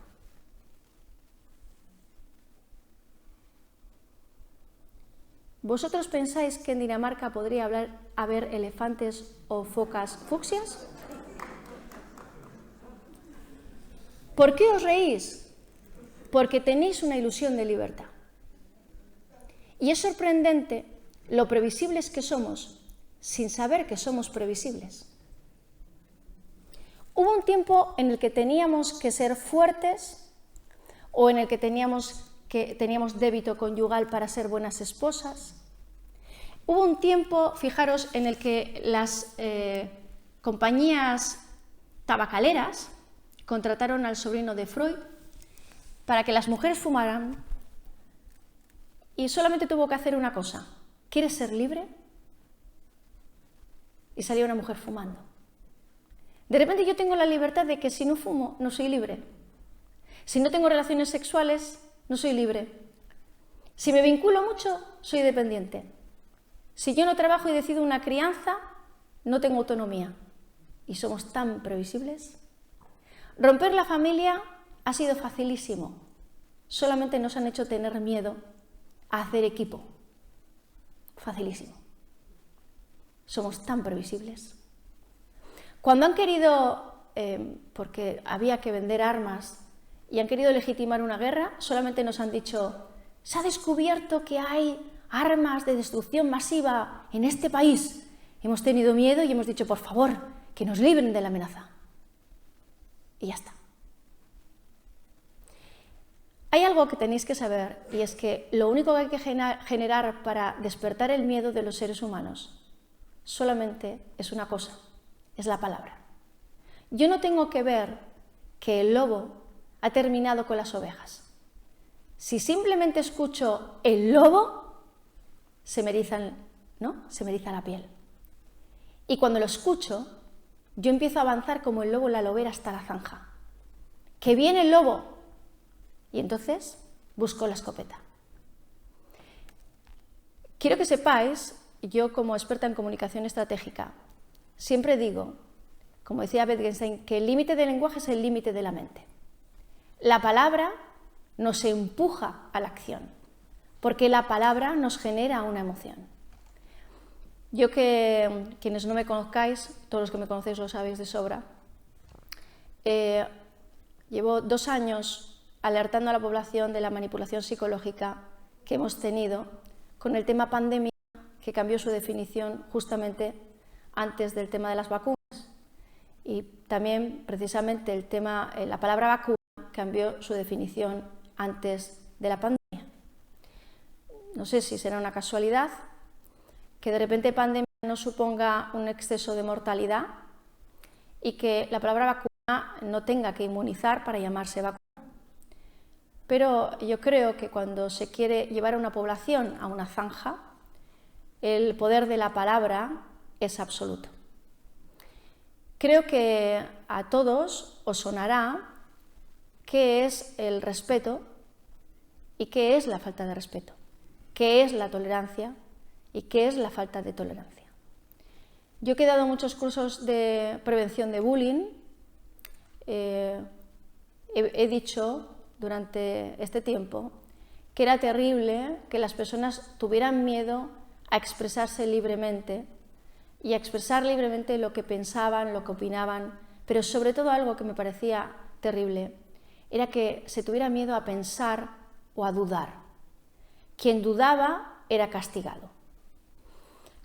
¿Vosotros pensáis que en Dinamarca podría haber elefantes o focas fucsias? ¿Por qué os reís? Porque tenéis una ilusión de libertad. Y es sorprendente lo previsibles que somos sin saber que somos previsibles. Hubo un tiempo en el que teníamos que ser fuertes o en el que teníamos débito conyugal para ser buenas esposas. Hubo un tiempo, fijaros, en el que las compañías tabacaleras contrataron al sobrino de Freud para que las mujeres fumaran y solamente tuvo que hacer una cosa: ¿quieres ser libre? Y salía una mujer fumando. De repente yo tengo la libertad de que si no fumo, no soy libre. Si no tengo relaciones sexuales, no soy libre. Si me vinculo mucho, soy dependiente. Si yo no trabajo y decido una crianza, no tengo autonomía. Y somos tan previsibles. Romper la familia ha sido facilísimo. Solamente nos han hecho tener miedo a hacer equipo. Facilísimo. Somos tan previsibles. Cuando han querido, porque había que vender armas, y han querido legitimar una guerra, solamente nos han dicho: se ha descubierto que hay armas de destrucción masiva en este país. Hemos tenido miedo y hemos dicho: por favor, que nos libren de la amenaza. Y ya está. Hay algo que tenéis que saber, y es que lo único que hay que generar para despertar el miedo de los seres humanos solamente es una cosa: es la palabra. Yo no tengo que ver que el lobo ha terminado con las ovejas. Si simplemente escucho el lobo, se me eriza la piel. Y cuando lo escucho, yo empiezo a avanzar como el lobo en la lobera hasta la zanja. ¡Que viene el lobo! Y entonces busco la escopeta. Quiero que sepáis, yo como experta en comunicación estratégica, siempre digo, como decía Wittgenstein, que el límite del lenguaje es el límite de la mente. La palabra nos empuja a la acción, porque la palabra nos genera una emoción. Yo que, quienes no me conozcáis, todos los que me conocéis lo sabéis de sobra, llevo 2 años alertando a la población de la manipulación psicológica que hemos tenido con el tema pandemia, que cambió su definición justamente antes del tema de las vacunas, y también precisamente el tema, la palabra vacuna cambió su definición antes de la pandemia. No sé si será una casualidad que de repente pandemia no suponga un exceso de mortalidad y que la palabra vacuna no tenga que inmunizar para llamarse vacuna. Pero yo creo que cuando se quiere llevar a una población a una zanja, el poder de la palabra es absoluto. Creo que a todos os sonará qué es el respeto y qué es la falta de respeto, qué es la tolerancia y qué es la falta de tolerancia. Yo que he dado muchos cursos de prevención de bullying, he dicho durante este tiempo que era terrible que las personas tuvieran miedo a expresarse libremente y a expresar libremente lo que pensaban, lo que opinaban, pero sobre todo algo que me parecía terrible, era que se tuviera miedo a pensar o a dudar. Quien dudaba era castigado.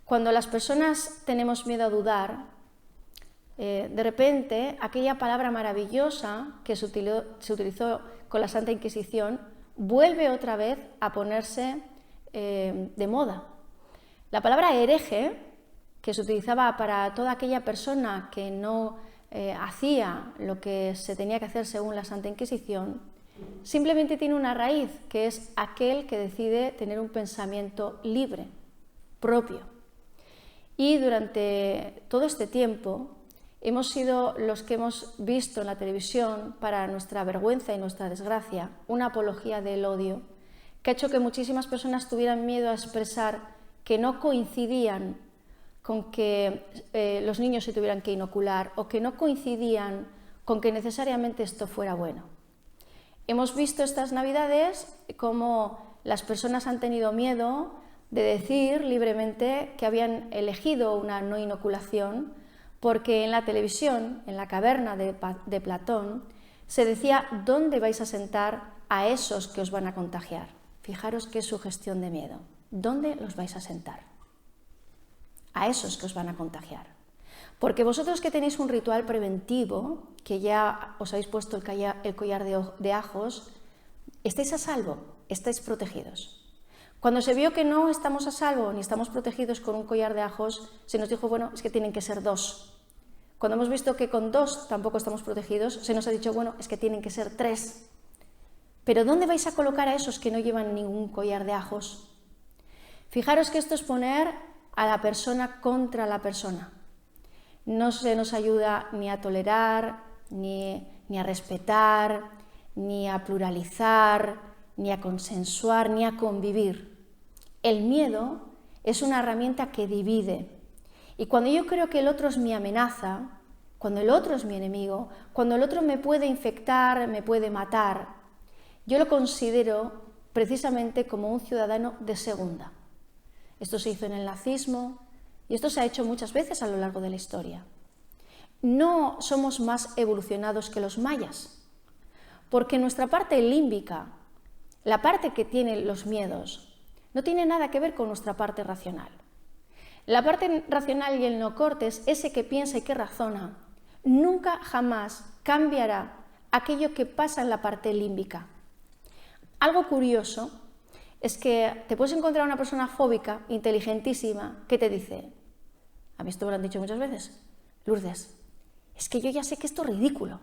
Cuando las personas tenemos miedo a dudar, de repente aquella palabra maravillosa que se utilizó con la Santa Inquisición vuelve otra vez a ponerse de moda. La palabra hereje, que se utilizaba para toda aquella persona que no hacía lo que se tenía que hacer según la Santa Inquisición, simplemente tiene una raíz, que es aquel que decide tener un pensamiento libre, propio. Y durante todo este tiempo hemos sido los que hemos visto en la televisión, para nuestra vergüenza y nuestra desgracia, una apología del odio, que ha hecho que muchísimas personas tuvieran miedo a expresar que no coincidían con que los niños se tuvieran que inocular, o que no coincidían con que necesariamente esto fuera bueno. Hemos visto estas Navidades cómo las personas han tenido miedo de decir libremente que habían elegido una no inoculación, porque en la televisión, en la caverna de Platón, se decía dónde vais a sentar a esos que os van a contagiar. Fijaros qué sugestión de miedo. ¿Dónde los vais a sentar? A esos que os van a contagiar. Porque vosotros que tenéis un ritual preventivo, que ya os habéis puesto el collar de ajos, estáis a salvo, estáis protegidos. Cuando se vio que no estamos a salvo ni estamos protegidos con un collar de ajos, se nos dijo, bueno, es que tienen que ser 2. Cuando hemos visto que con 2 tampoco estamos protegidos, se nos ha dicho, bueno, es que tienen que ser 3. Pero ¿dónde vais a colocar a esos que no llevan ningún collar de ajos? Fijaros que esto es poner a la persona contra la persona. No se nos ayuda ni a tolerar, ni a respetar, ni a pluralizar, ni a consensuar, ni a convivir. El miedo es una herramienta que divide. Y cuando yo creo que el otro es mi amenaza, cuando el otro es mi enemigo, cuando el otro me puede infectar, me puede matar, yo lo considero precisamente como un ciudadano de segunda. Esto se hizo en el nazismo y esto se ha hecho muchas veces a lo largo de la historia. No somos más evolucionados que los mayas, porque nuestra parte límbica, la parte que tiene los miedos, no tiene nada que ver con nuestra parte racional. La parte racional y el neocortes, ese que piensa y que razona, nunca jamás cambiará aquello que pasa en la parte límbica. Algo curioso es que te puedes encontrar una persona fóbica, inteligentísima, que te dice, a mí esto me lo han dicho muchas veces, Lourdes, es que yo ya sé que esto es ridículo,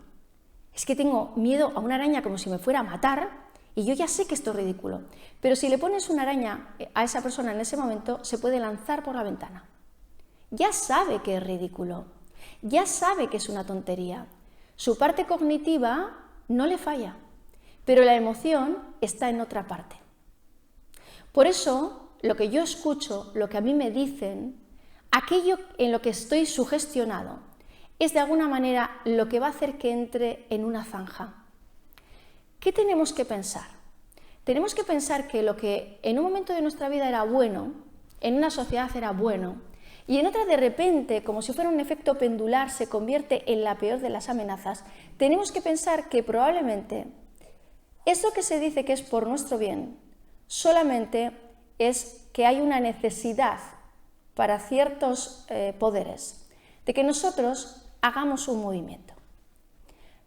es que tengo miedo a una araña como si me fuera a matar y yo ya sé que esto es ridículo, pero si le pones una araña a esa persona en ese momento, se puede lanzar por la ventana. Ya sabe que es ridículo, ya sabe que es una tontería, su parte cognitiva no le falla, pero la emoción está en otra parte. Por eso, lo que yo escucho, lo que a mí me dicen, aquello en lo que estoy sugestionado, es de alguna manera lo que va a hacer que entre en una zanja. ¿Qué tenemos que pensar? Tenemos que pensar que lo que en un momento de nuestra vida era bueno, en una sociedad era bueno, y en otra de repente, como si fuera un efecto pendular, se convierte en la peor de las amenazas. Tenemos que pensar que probablemente eso que se dice que es por nuestro bien, solamente es que hay una necesidad para ciertos poderes de que nosotros hagamos un movimiento.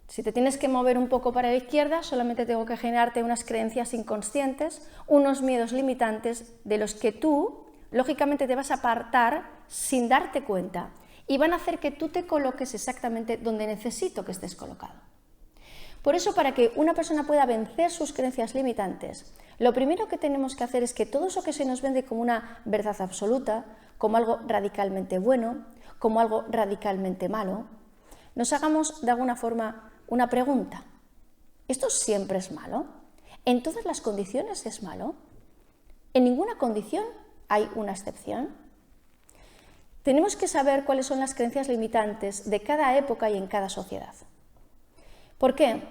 Si te tienes que mover un poco para la izquierda, solamente tengo que generarte unas creencias inconscientes, unos miedos limitantes de los que tú, lógicamente, te vas a apartar sin darte cuenta y van a hacer que tú te coloques exactamente donde necesito que estés colocado. Por eso, para que una persona pueda vencer sus creencias limitantes, lo primero que tenemos que hacer es que todo eso que se nos vende como una verdad absoluta, como algo radicalmente bueno, como algo radicalmente malo, nos hagamos de alguna forma una pregunta. ¿Esto siempre es malo? ¿En todas las condiciones es malo? ¿En ninguna condición hay una excepción? Tenemos que saber cuáles son las creencias limitantes de cada época y en cada sociedad. ¿Por qué?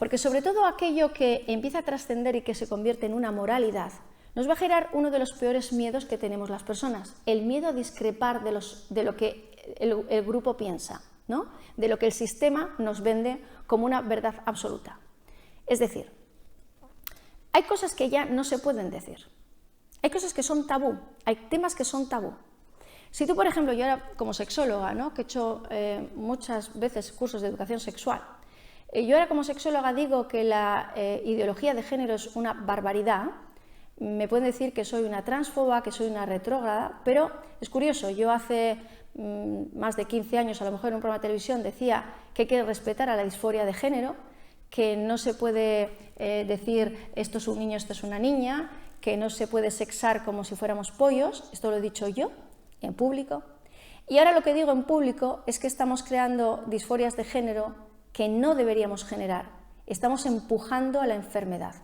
porque sobre todo aquello que empieza a trascender y que se convierte en una moralidad, nos va a generar uno de los peores miedos que tenemos las personas, el miedo a discrepar de lo que el grupo piensa, ¿no? De lo que el sistema nos vende como una verdad absoluta. Es decir, hay cosas que ya no se pueden decir, hay cosas que son tabú, hay temas que son tabú. Si tú, por ejemplo, yo ahora como sexóloga, ¿no? Que he hecho muchas veces cursos de educación sexual, yo ahora como sexóloga digo que la ideología de género es una barbaridad, me pueden decir que soy una transfoba, que soy una retrógrada, pero es curioso, yo hace más de 15 años, a lo mejor en un programa de televisión, decía que hay que respetar a la disforia de género, que no se puede decir esto es un niño, esto es una niña, que no se puede sexar como si fuéramos pollos, esto lo he dicho yo en público, y ahora lo que digo en público es que estamos creando disforias de género que no deberíamos generar, estamos empujando a la enfermedad.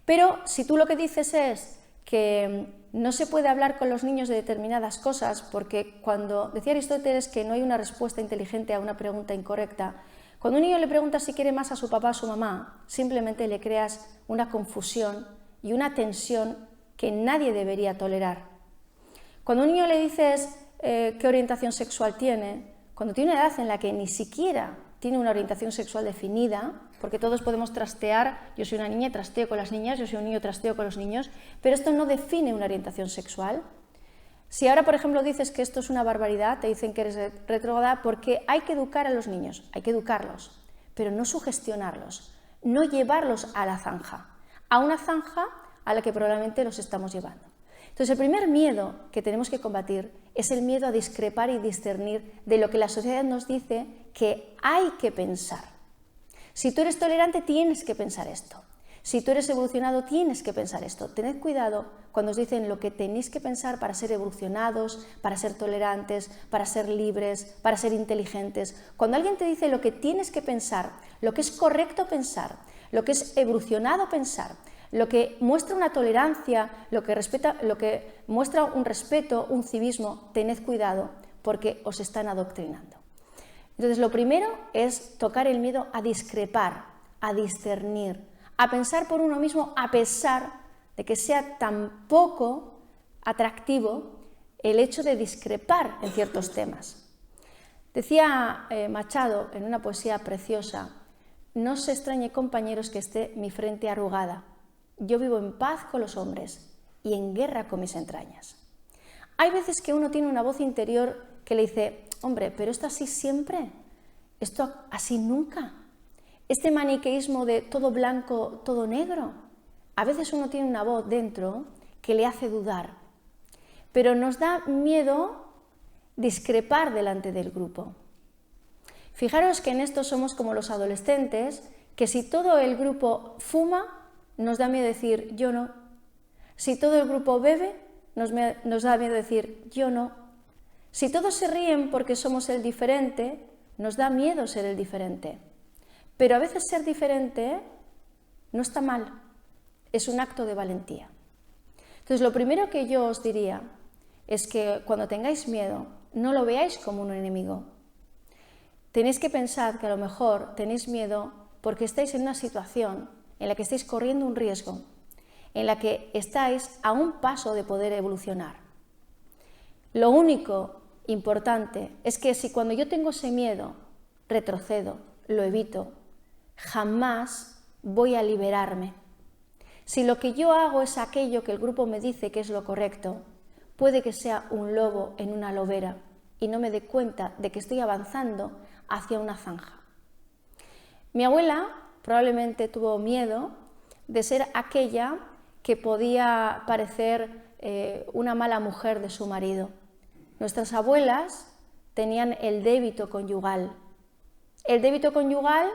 Pero si tú lo que dices es que no se puede hablar con los niños de determinadas cosas, porque cuando decía Aristóteles que no hay una respuesta inteligente a una pregunta incorrecta, cuando un niño le pregunta si quiere más a su papá o a su mamá, simplemente le creas una confusión y una tensión que nadie debería tolerar. Cuando a un niño le dices qué orientación sexual tiene, cuando tiene una edad en la que ni siquiera tiene una orientación sexual definida, porque todos podemos trastear, yo soy una niña y trasteo con las niñas, yo soy un niño y trasteo con los niños, pero esto no define una orientación sexual. Si ahora, por ejemplo, dices que esto es una barbaridad, te dicen que eres retrógrada, porque hay que educar a los niños, hay que educarlos, pero no sugestionarlos, no llevarlos a la zanja, a una zanja a la que probablemente los estamos llevando. Entonces, el primer miedo que tenemos que combatir es el miedo a discrepar y discernir de lo que la sociedad nos dice que hay que pensar. Si tú eres tolerante, tienes que pensar esto. Si tú eres evolucionado, tienes que pensar esto. Tened cuidado cuando os dicen lo que tenéis que pensar para ser evolucionados, para ser tolerantes, para ser libres, para ser inteligentes. Cuando alguien te dice lo que tienes que pensar, lo que es correcto pensar, lo que es evolucionado pensar, lo que muestra una tolerancia, lo que muestra un respeto, un civismo, tened cuidado porque os están adoctrinando. Entonces, lo primero es tocar el miedo a discrepar, a discernir, a pensar por uno mismo a pesar de que sea tan poco atractivo el hecho de discrepar en ciertos temas. Decía Machado en una poesía preciosa: no se extrañe, compañeros, que esté mi frente arrugada. Yo vivo en paz con los hombres y en guerra con mis entrañas. Hay veces que uno tiene una voz interior que le dice: hombre, pero esto así siempre, esto así nunca, este maniqueísmo de todo blanco, todo negro. A veces uno tiene una voz dentro que le hace dudar, pero nos da miedo discrepar delante del grupo. Fijaros que en esto somos como los adolescentes, que si todo el grupo fuma, nos da miedo decir yo no. Si todo el grupo bebe, nos da miedo decir yo no. Si todos se ríen porque somos el diferente, nos da miedo ser el diferente. Pero a veces ser diferente no está mal, es un acto de valentía. Entonces, lo primero que yo os diría es que cuando tengáis miedo, no lo veáis como un enemigo. Tenéis que pensar que a lo mejor tenéis miedo porque estáis en una situación en la que estáis corriendo un riesgo, en la que estáis a un paso de poder evolucionar. Lo único importante es que si cuando yo tengo ese miedo, retrocedo, lo evito, jamás voy a liberarme. Si lo que yo hago es aquello que el grupo me dice que es lo correcto, puede que sea un lobo en una lobera y no me dé cuenta de que estoy avanzando hacia una zanja. Mi abuela probablemente tuvo miedo de ser aquella que podía parecer una mala mujer de su marido. Nuestras abuelas tenían el débito conyugal. El débito conyugal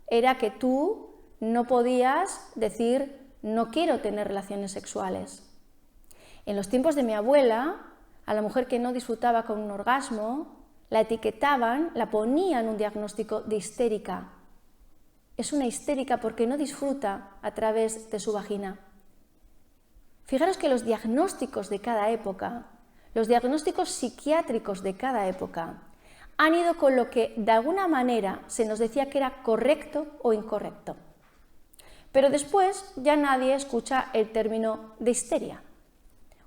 era que tú no podías decir no quiero tener relaciones sexuales. En los tiempos de mi abuela, a la mujer que no disfrutaba con un orgasmo, la etiquetaban, la ponían un diagnóstico de histérica. Es una histérica porque no disfruta a través de su vagina. Fijaros que los diagnósticos de cada época, los diagnósticos psiquiátricos de cada época, han ido con lo que de alguna manera se nos decía que era correcto o incorrecto. Pero después ya nadie escucha el término de histeria.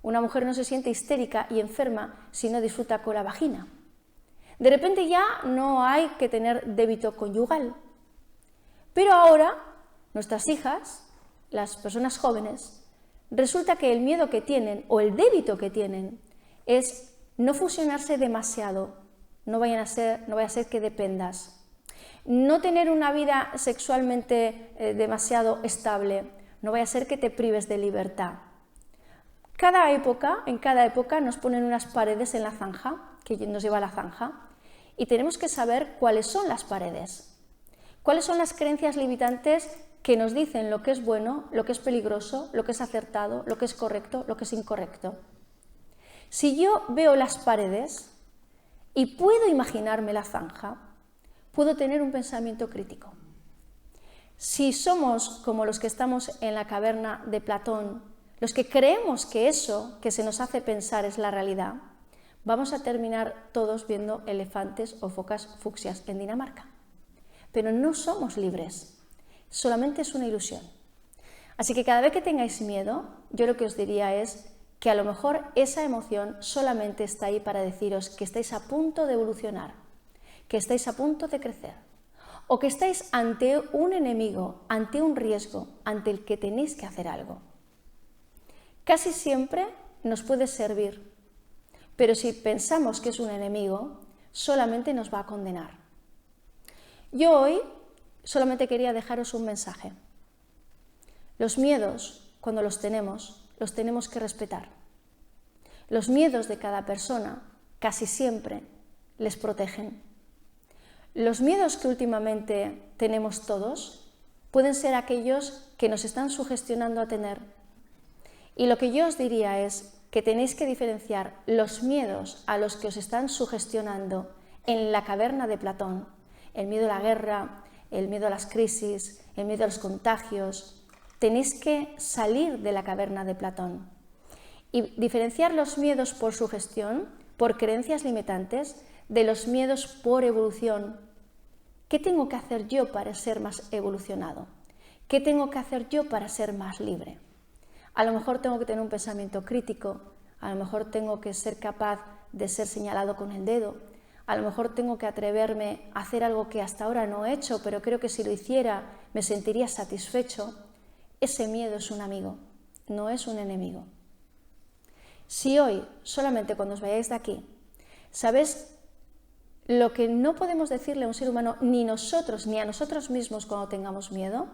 Una mujer no se siente histérica y enferma si no disfruta con la vagina. De repente ya no hay que tener débito conyugal. Pero ahora, nuestras hijas, las personas jóvenes, resulta que el miedo que tienen o el débito que tienen es no fusionarse demasiado, no vaya a ser que dependas, no tener una vida sexualmente demasiado estable, no vaya a ser que te prives de libertad. En cada época nos ponen unas paredes en la zanja, que nos lleva a la zanja, y tenemos que saber cuáles son las paredes, cuáles son las creencias limitantes que nos dicen lo que es bueno, lo que es peligroso, lo que es acertado, lo que es correcto, lo que es incorrecto. Si yo veo las paredes y puedo imaginarme la zanja, puedo tener un pensamiento crítico. Si somos como los que estamos en la caverna de Platón, los que creemos que eso que se nos hace pensar es la realidad, vamos a terminar todos viendo elefantes o focas fucsias en Dinamarca. Pero no somos libres, solamente es una ilusión. Así que cada vez que tengáis miedo, yo lo que os diría es que a lo mejor esa emoción solamente está ahí para deciros que estáis a punto de evolucionar, que estáis a punto de crecer, o que estáis ante un enemigo, ante un riesgo, ante el que tenéis que hacer algo. Casi siempre nos puede servir, pero si pensamos que es un enemigo, solamente nos va a condenar. Yo hoy solamente quería dejaros un mensaje. Los miedos, cuando los tenemos que respetar. Los miedos de cada persona casi siempre les protegen. Los miedos que últimamente tenemos todos pueden ser aquellos que nos están sugestionando a tener. Y lo que yo os diría es que tenéis que diferenciar los miedos a los que os están sugestionando en la caverna de Platón, el miedo a la guerra, el miedo a las crisis, el miedo a los contagios. Tenéis que salir de la caverna de Platón y diferenciar los miedos por sugestión, por creencias limitantes, de los miedos por evolución. ¿Qué tengo que hacer yo para ser más evolucionado? ¿Qué tengo que hacer yo para ser más libre? A lo mejor tengo que tener un pensamiento crítico, a lo mejor tengo que ser capaz de ser señalado con el dedo, a lo mejor tengo que atreverme a hacer algo que hasta ahora no he hecho, pero creo que si lo hiciera me sentiría satisfecho. Ese miedo es un amigo, no es un enemigo. Si hoy, solamente cuando os vayáis de aquí, sabéis lo que no podemos decirle a un ser humano, ni nosotros, ni a nosotros mismos cuando tengamos miedo,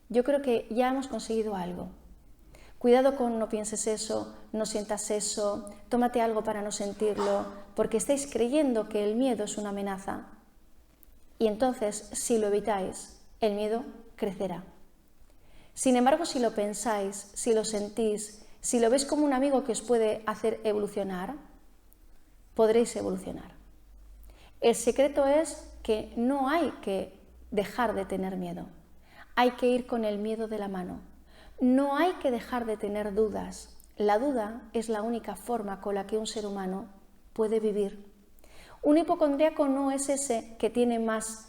yo creo que ya hemos conseguido algo. Cuidado con no pienses eso, no sientas eso, tómate algo para no sentirlo, porque estáis creyendo que el miedo es una amenaza. Y entonces, si lo evitáis, el miedo crecerá. Sin embargo, si lo pensáis, si lo sentís, si lo veis como un amigo que os puede hacer evolucionar, podréis evolucionar. El secreto es que no hay que dejar de tener miedo, hay que ir con el miedo de la mano. No hay que dejar de tener dudas. La duda es la única forma con la que un ser humano puede vivir. Un hipocondríaco no es ese que tiene más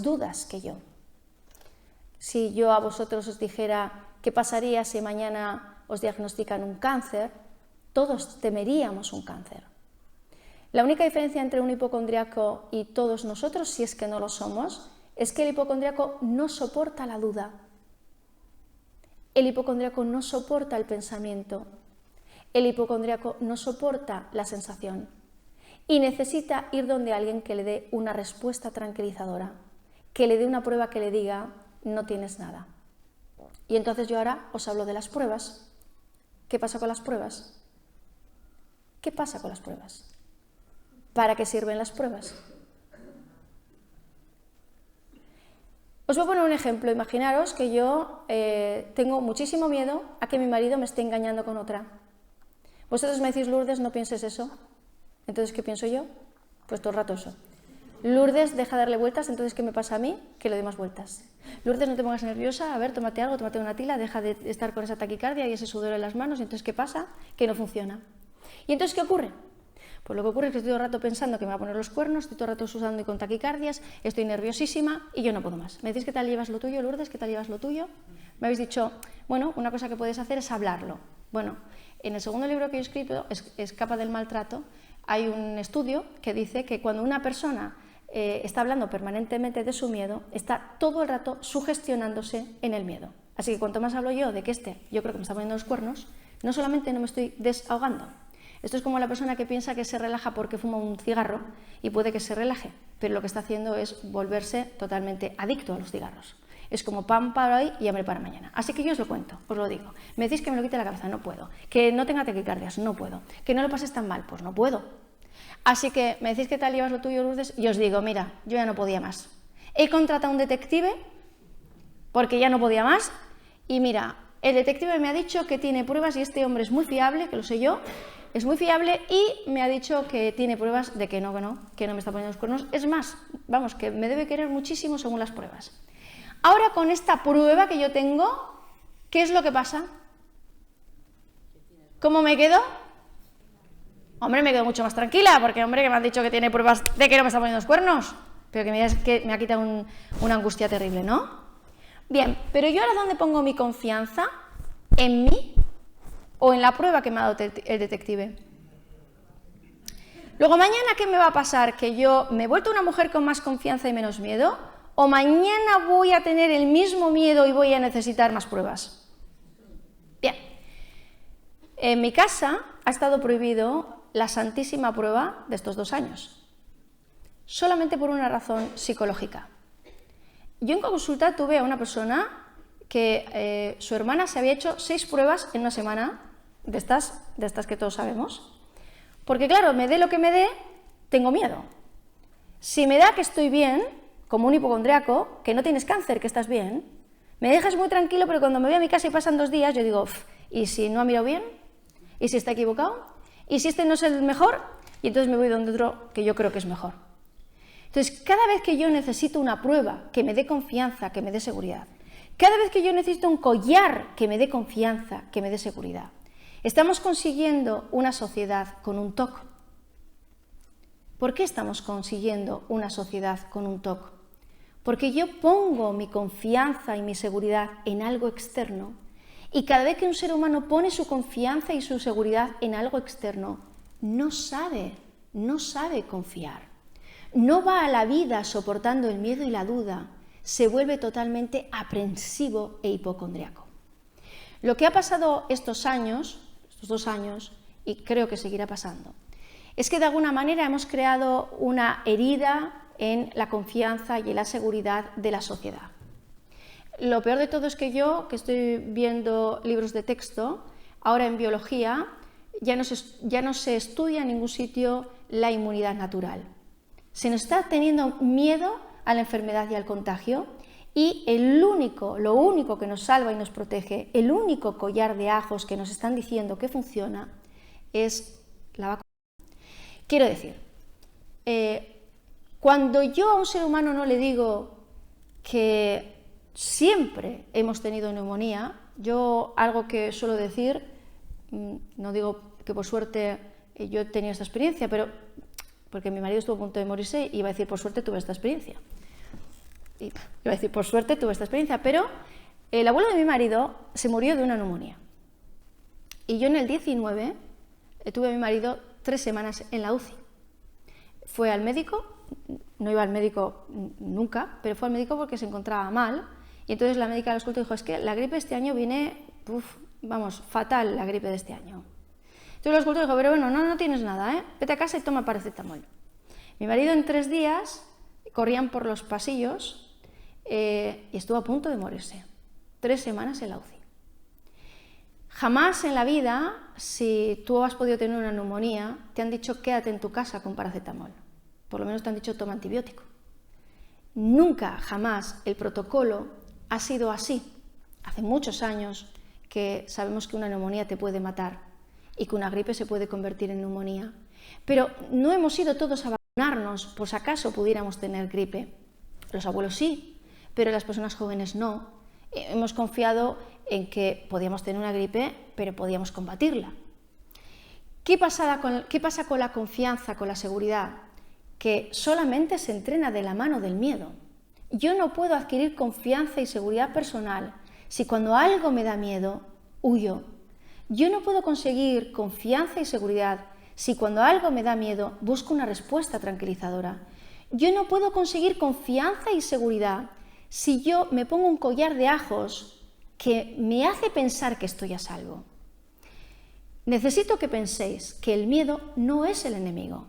dudas que yo. Si yo a vosotros os dijera qué pasaría si mañana os diagnostican un cáncer, todos temeríamos un cáncer. La única diferencia entre un hipocondríaco y todos nosotros, si es que no lo somos, es que el hipocondríaco no soporta la duda. El hipocondríaco no soporta el pensamiento, el hipocondríaco no soporta la sensación y necesita ir donde alguien que le dé una respuesta tranquilizadora, que le dé una prueba que le diga no tienes nada. Y entonces yo ahora os hablo de las pruebas. ¿Qué pasa con las pruebas? ¿Qué pasa con las pruebas? ¿Para qué sirven las pruebas? Os voy a poner un ejemplo. Imaginaros que yo tengo muchísimo miedo a que mi marido me esté engañando con otra. Vosotros me decís, Lourdes, no pienses eso. Entonces, ¿qué pienso yo? Pues todo el rato eso. Lourdes, deja de darle vueltas, entonces, ¿qué me pasa a mí? Que le doy más vueltas. Lourdes, no te pongas nerviosa, a ver, tómate algo, tómate una tila, deja de estar con esa taquicardia y ese sudor en las manos. Y entonces, ¿qué pasa? Que no funciona. ¿Y entonces qué ocurre? Pues lo que ocurre es que estoy todo el rato pensando que me va a poner los cuernos, estoy todo el rato sudando y con taquicardias, estoy nerviosísima y yo no puedo más. ¿Me decís qué tal llevas lo tuyo, Lourdes? ¿Qué tal llevas lo tuyo? Me habéis dicho, bueno, una cosa que puedes hacer es hablarlo. Bueno, en el segundo libro que yo he escrito, Escapa del maltrato, hay un estudio que dice que cuando una persona está hablando permanentemente de su miedo, está todo el rato sugestionándose en el miedo. Así que cuanto más hablo yo de que yo creo que me está poniendo los cuernos, no solamente no me estoy desahogando. Esto es como la persona que piensa que se relaja porque fuma un cigarro y puede que se relaje, pero lo que está haciendo es volverse totalmente adicto a los cigarros. Es como pan para hoy y hambre para mañana. Así que yo os lo cuento, os lo digo. Me decís que me lo quite la cabeza, no puedo. Que no tenga taquicardias, no puedo. Que no lo pases tan mal, pues no puedo. Así que me decís qué tal llevas lo tuyo, Lourdes, y os digo, mira, yo ya no podía más. He contratado a un detective porque ya no podía más y mira, el detective me ha dicho que tiene pruebas y este hombre es muy fiable, que lo sé yo, es muy fiable y me ha dicho que tiene pruebas de que no me está poniendo los cuernos. Es más, vamos, que me debe querer muchísimo según las pruebas. Ahora con esta prueba que yo tengo, ¿qué es lo que pasa? ¿Cómo me quedo? Hombre, me quedo mucho más tranquila, porque hombre, que me han dicho que tiene pruebas de que no me está poniendo los cuernos, pero que me ha quitado una angustia terrible, ¿no? Bien, pero yo ahora ¿dónde pongo mi confianza? ¿En mí o en la prueba que me ha dado el detective? Luego, mañana, ¿qué me va a pasar? ¿Que yo me he vuelto una mujer con más confianza y menos miedo? ¿O mañana voy a tener el mismo miedo y voy a necesitar más pruebas? Bien, en mi casa ha estado prohibido la santísima prueba de estos 2 años, solamente por una razón psicológica. Yo en consulta tuve a una persona que su hermana se había hecho 6 pruebas en una semana, de estas que todos sabemos, porque claro, me dé lo que me dé, tengo miedo. Si me da que estoy bien, como un hipocondriaco, que no tienes cáncer, que estás bien, me dejas muy tranquilo, pero cuando me voy a mi casa y pasan 2 días, yo digo, ¿y si no ha mirado bien? ¿Y si está equivocado? ¿Y si este no es el mejor? Y entonces me voy donde otro que yo creo que es mejor. Entonces, cada vez que yo necesito una prueba que me dé confianza, que me dé seguridad, cada vez que yo necesito un collar que me dé confianza, que me dé seguridad, estamos consiguiendo una sociedad con un TOC. ¿Por qué estamos consiguiendo una sociedad con un TOC? Porque yo pongo mi confianza y mi seguridad en algo externo. Y cada vez que un ser humano pone su confianza y su seguridad en algo externo, no sabe confiar. No va a la vida soportando el miedo y la duda, se vuelve totalmente aprensivo e hipocondriaco. Lo que ha pasado estos 2 años, y creo que seguirá pasando, es que de alguna manera hemos creado una herida en la confianza y en la seguridad de la sociedad. Lo peor de todo es que yo, que estoy viendo libros de texto, ahora en biología, ya no se estudia en ningún sitio la inmunidad natural. Se nos está teniendo miedo a la enfermedad y al contagio y lo único que nos salva y nos protege, el único collar de ajos que nos están diciendo que funciona es la vacuna. Quiero decir, cuando yo a un ser humano no le digo que siempre hemos tenido neumonía, yo algo que suelo decir, no digo que por suerte yo he tenido esta experiencia, pero porque mi marido estuvo a punto de morirse y iba a decir por suerte tuve esta experiencia. Y iba a decir por suerte tuve esta experiencia, pero el abuelo de mi marido se murió de una neumonía. Y yo en el 19 tuve a mi marido 3 semanas en la UCI. Fue al médico, no iba al médico nunca, pero fue al médico porque se encontraba mal. Y entonces la médica lo escuchó y dijo, es que la gripe este año viene, fatal la gripe de este año. Entonces lo escuchó y dijo, pero bueno, no tienes nada, vete a casa y toma paracetamol. Mi marido en 3 días corrían por los pasillos y estuvo a punto de morirse. 3 semanas en la UCI. Jamás en la vida, si tú has podido tener una neumonía, te han dicho quédate en tu casa con paracetamol. Por lo menos te han dicho toma antibiótico. Nunca, jamás, el protocolo ha sido así. Hace muchos años que sabemos que una neumonía te puede matar y que una gripe se puede convertir en neumonía. Pero no hemos ido todos a vacunarnos por si acaso pudiéramos tener gripe. Los abuelos sí, pero las personas jóvenes no. Hemos confiado en que podíamos tener una gripe, pero podíamos combatirla. ¿Qué pasa con la confianza, con la seguridad? Que solamente se entrena de la mano del miedo. Yo no puedo adquirir confianza y seguridad personal si cuando algo me da miedo, huyo. Yo no puedo conseguir confianza y seguridad si cuando algo me da miedo, busco una respuesta tranquilizadora. Yo no puedo conseguir confianza y seguridad si yo me pongo un collar de ajos que me hace pensar que estoy a salvo. Necesito que penséis que el miedo no es el enemigo.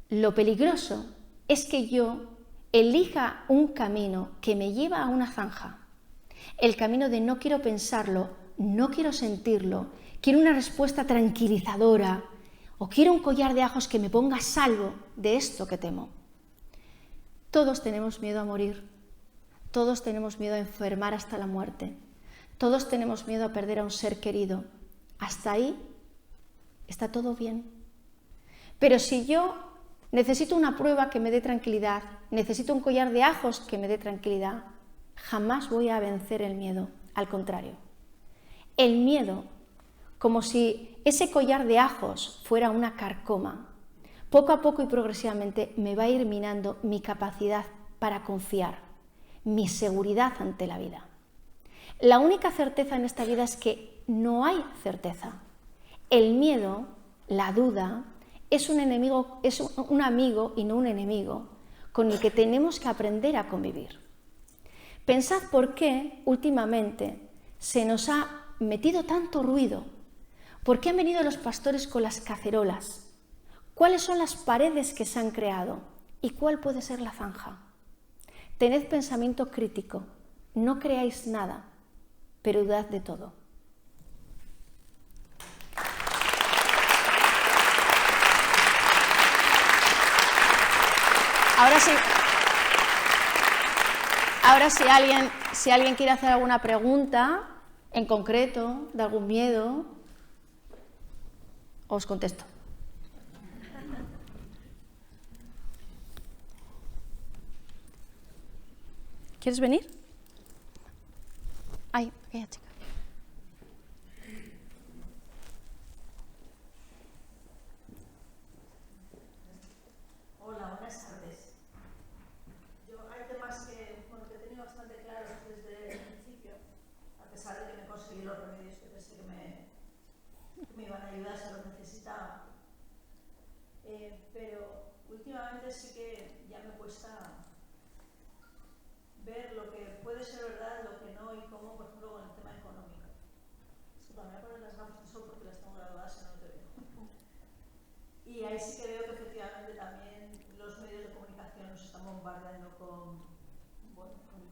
Lo peligroso es que yo elija un camino que me lleva a una zanja. El camino de no quiero pensarlo, no quiero sentirlo, quiero una respuesta tranquilizadora o quiero un collar de ajos que me ponga a salvo de esto que temo. Todos tenemos miedo a morir, todos tenemos miedo a enfermar hasta la muerte, todos tenemos miedo a perder a un ser querido. Hasta ahí está todo bien. Pero si yo necesito una prueba que me dé tranquilidad, necesito un collar de ajos que me dé tranquilidad, jamás voy a vencer el miedo, al contrario. El miedo, como si ese collar de ajos fuera una carcoma, poco a poco y progresivamente me va a ir minando mi capacidad para confiar, mi seguridad ante la vida. La única certeza en esta vida es que no hay certeza. El miedo, la duda, es un enemigo, es un amigo y no un enemigo con el que tenemos que aprender a convivir. Pensad por qué últimamente se nos ha metido tanto ruido. ¿Por qué han venido los pastores con las cacerolas? ¿Cuáles son las paredes que se han creado? ¿Y cuál puede ser la zanja? Tened pensamiento crítico, no creáis nada, pero dudad de todo. Ahora si alguien quiere hacer alguna pregunta en concreto, de algún miedo, os contesto. ¿Quieres venir? Ay, aquella chica. Hola, buenas tardes. Hay temas que he tenido bastante claros desde el principio, a pesar de que me conseguí los remedios que pensé que me iban a ayudar si los necesitaba. Pero últimamente sí que ya me cuesta ver lo que puede ser verdad, lo que no y cómo, por ejemplo, con el tema económico. Disculpa, me voy a poner las gafas de sol porque las tengo graduadas y no te veo. Y ahí sí que veo que efectivamente también los medios de comunicación nos están bombardeando con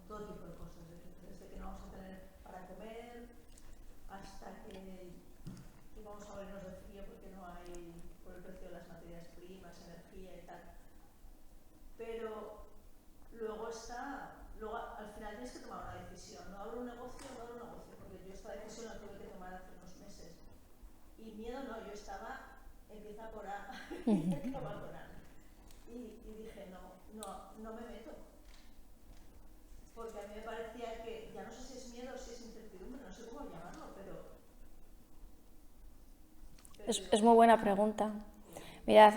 todo tipo de cosas, desde que no vamos a tener para comer hasta que vamos a morirnos de frío porque no hay, por el precio de las materias primas, energía y tal. Pero luego al final tienes que tomar una decisión, no abro un negocio, porque yo esta decisión la tuve que tomar hace unos meses. Y miedo no, yo empieza por A y acaba con A. Y dije, no me meto. Porque a mí me parecía que, ya no sé si es miedo o si es incertidumbre, no sé cómo llamarlo, pero Es muy buena pregunta. Mirad,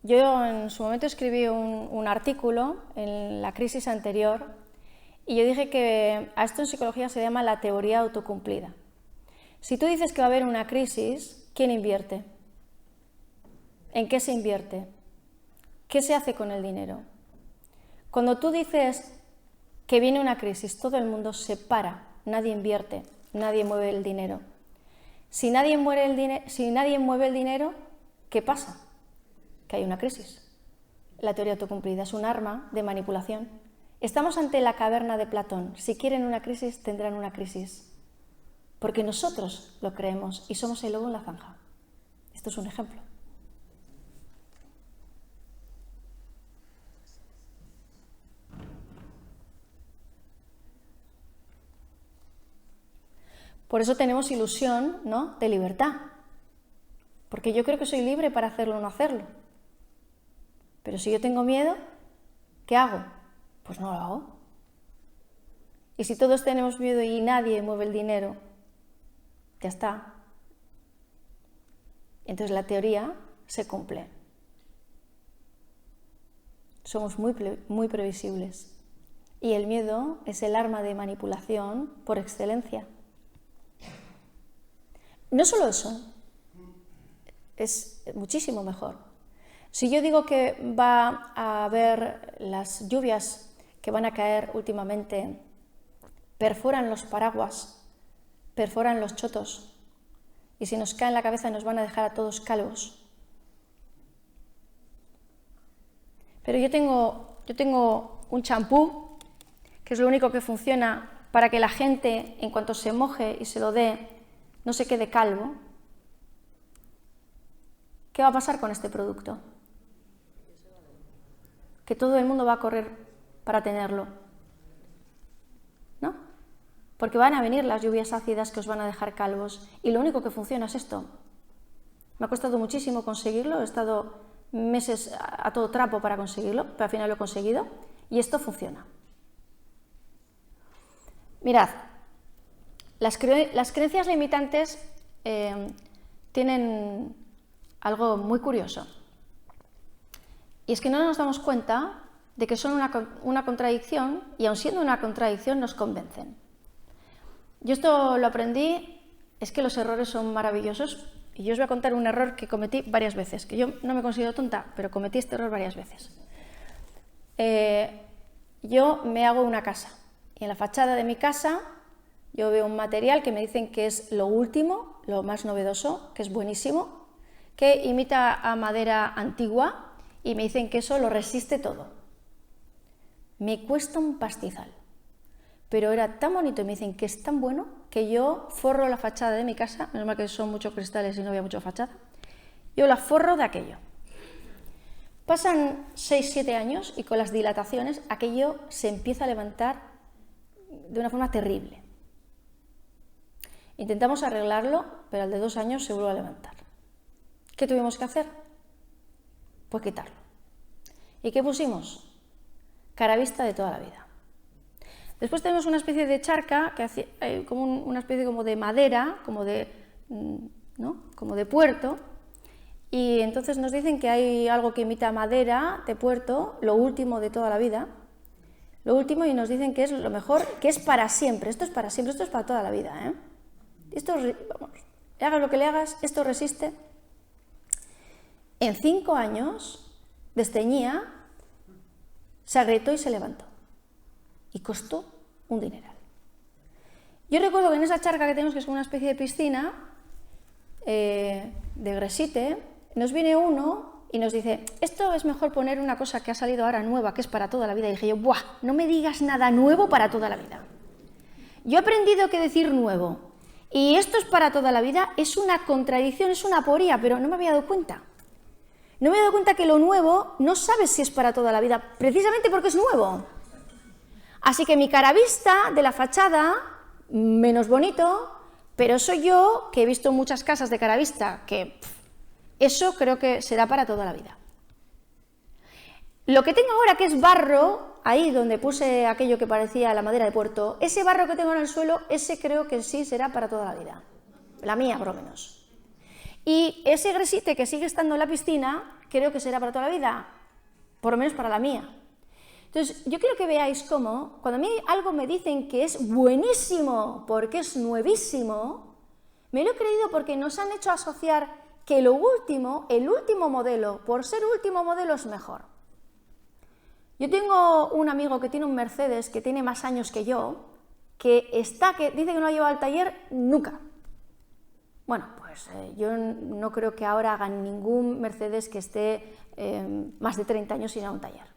yo en su momento escribí un artículo en la crisis anterior y yo dije que a esto en psicología se llama la teoría autocumplida. Si tú dices que va a haber una crisis, ¿quién invierte? ¿En qué se invierte? ¿Qué se hace con el dinero? Cuando tú dices que viene una crisis, todo el mundo se para, nadie invierte, nadie mueve el dinero. Si nadie mueve el dinero, ¿qué pasa? Que hay una crisis. La teoría autocumplida es un arma de manipulación. Estamos ante la caverna de Platón. Si quieren una crisis, tendrán una crisis. Porque nosotros lo creemos y somos el lobo en la zanja. Esto es un ejemplo. Por eso tenemos ilusión, ¿no?, de libertad. Porque yo creo que soy libre para hacerlo o no hacerlo. Pero si yo tengo miedo, ¿qué hago? Pues no lo hago. Y si todos tenemos miedo y nadie mueve el dinero, ya está. Entonces la teoría se cumple. Somos muy previsibles. Y el miedo es el arma de manipulación por excelencia. No solo eso, es muchísimo mejor. Si yo digo que va a haber las lluvias que van a caer últimamente, perforan los paraguas, perforan los chotos, y si nos cae en la cabeza nos van a dejar a todos calvos. Pero yo tengo un champú, que es lo único que funciona para que la gente, en cuanto se moje y se lo dé, no se quede calvo. ¿Qué va a pasar con este producto? Que todo el mundo va a correr para tenerlo, ¿no? Porque van a venir las lluvias ácidas que os van a dejar calvos y lo único que funciona es esto. Me ha costado muchísimo conseguirlo, he estado meses a todo trapo para conseguirlo, pero al final lo he conseguido y esto funciona. Mirad, las creencias limitantes tienen algo muy curioso. Y es que no nos damos cuenta de que son una contradicción y aun siendo una contradicción nos convencen. Yo esto lo aprendí, es que los errores son maravillosos y yo os voy a contar un error que cometí varias veces, que yo no me considero tonta, pero cometí este error varias veces. Yo me hago una casa y en la fachada de mi casa yo veo un material que me dicen que es lo último, lo más novedoso, que es buenísimo, que imita a madera antigua y me dicen que eso lo resiste todo. Me cuesta un pastizal, pero era tan bonito y me dicen que es tan bueno que yo forro la fachada de mi casa, menos mal que son muchos cristales y no había mucha fachada, yo la forro de aquello. Pasan 6-7 años y con las dilataciones aquello se empieza a levantar de una forma terrible. Intentamos arreglarlo, pero al de 2 años se vuelve a levantar. ¿Qué tuvimos que hacer? Pues quitarlo. ¿Y qué pusimos? Caravista de toda la vida. Después tenemos una especie de charca, que hace, como una especie como de madera, como de puerto, y entonces nos dicen que hay algo que imita madera de puerto, lo último de toda la vida, lo último, y nos dicen que es lo mejor, que es para siempre, esto es para siempre, esto es para toda la vida, ¿eh? Esto, vamos, hagas lo que le hagas, esto resiste. En 5 años desteñía, se agrietó y se levantó. Y costó un dineral. Yo recuerdo que en esa charca que tenemos, que es como una especie de piscina de gresite, nos viene uno y nos dice, esto es mejor poner una cosa que ha salido ahora nueva, que es para toda la vida. Y dije yo, ¡buah! No me digas nada nuevo para toda la vida. Yo he aprendido que decir nuevo y esto es para toda la vida es una contradicción, es una aporía, pero no me había dado cuenta. No me he dado cuenta que lo nuevo no sabes si es para toda la vida, precisamente porque es nuevo. Así que mi caravista de la fachada, menos bonito, pero soy yo, que he visto muchas casas de caravista, que eso creo que será para toda la vida. Lo que tengo ahora, que es barro, ahí donde puse aquello que parecía la madera de puerto, ese barro que tengo en el suelo, ese creo que sí será para toda la vida. La mía, por lo menos. Y ese gresite que sigue estando en la piscina, creo que será para toda la vida, por lo menos para la mía. Entonces, yo quiero que veáis cómo, cuando a mí algo me dicen que es buenísimo, porque es nuevísimo, me lo he creído porque nos han hecho asociar que lo último, el último modelo, por ser último modelo es mejor. Yo tengo un amigo que tiene un Mercedes, que tiene más años que yo, que dice que no ha llevado al taller nunca. Bueno, pues yo no creo que ahora hagan ningún Mercedes que esté más de 30 años sin ir a un taller.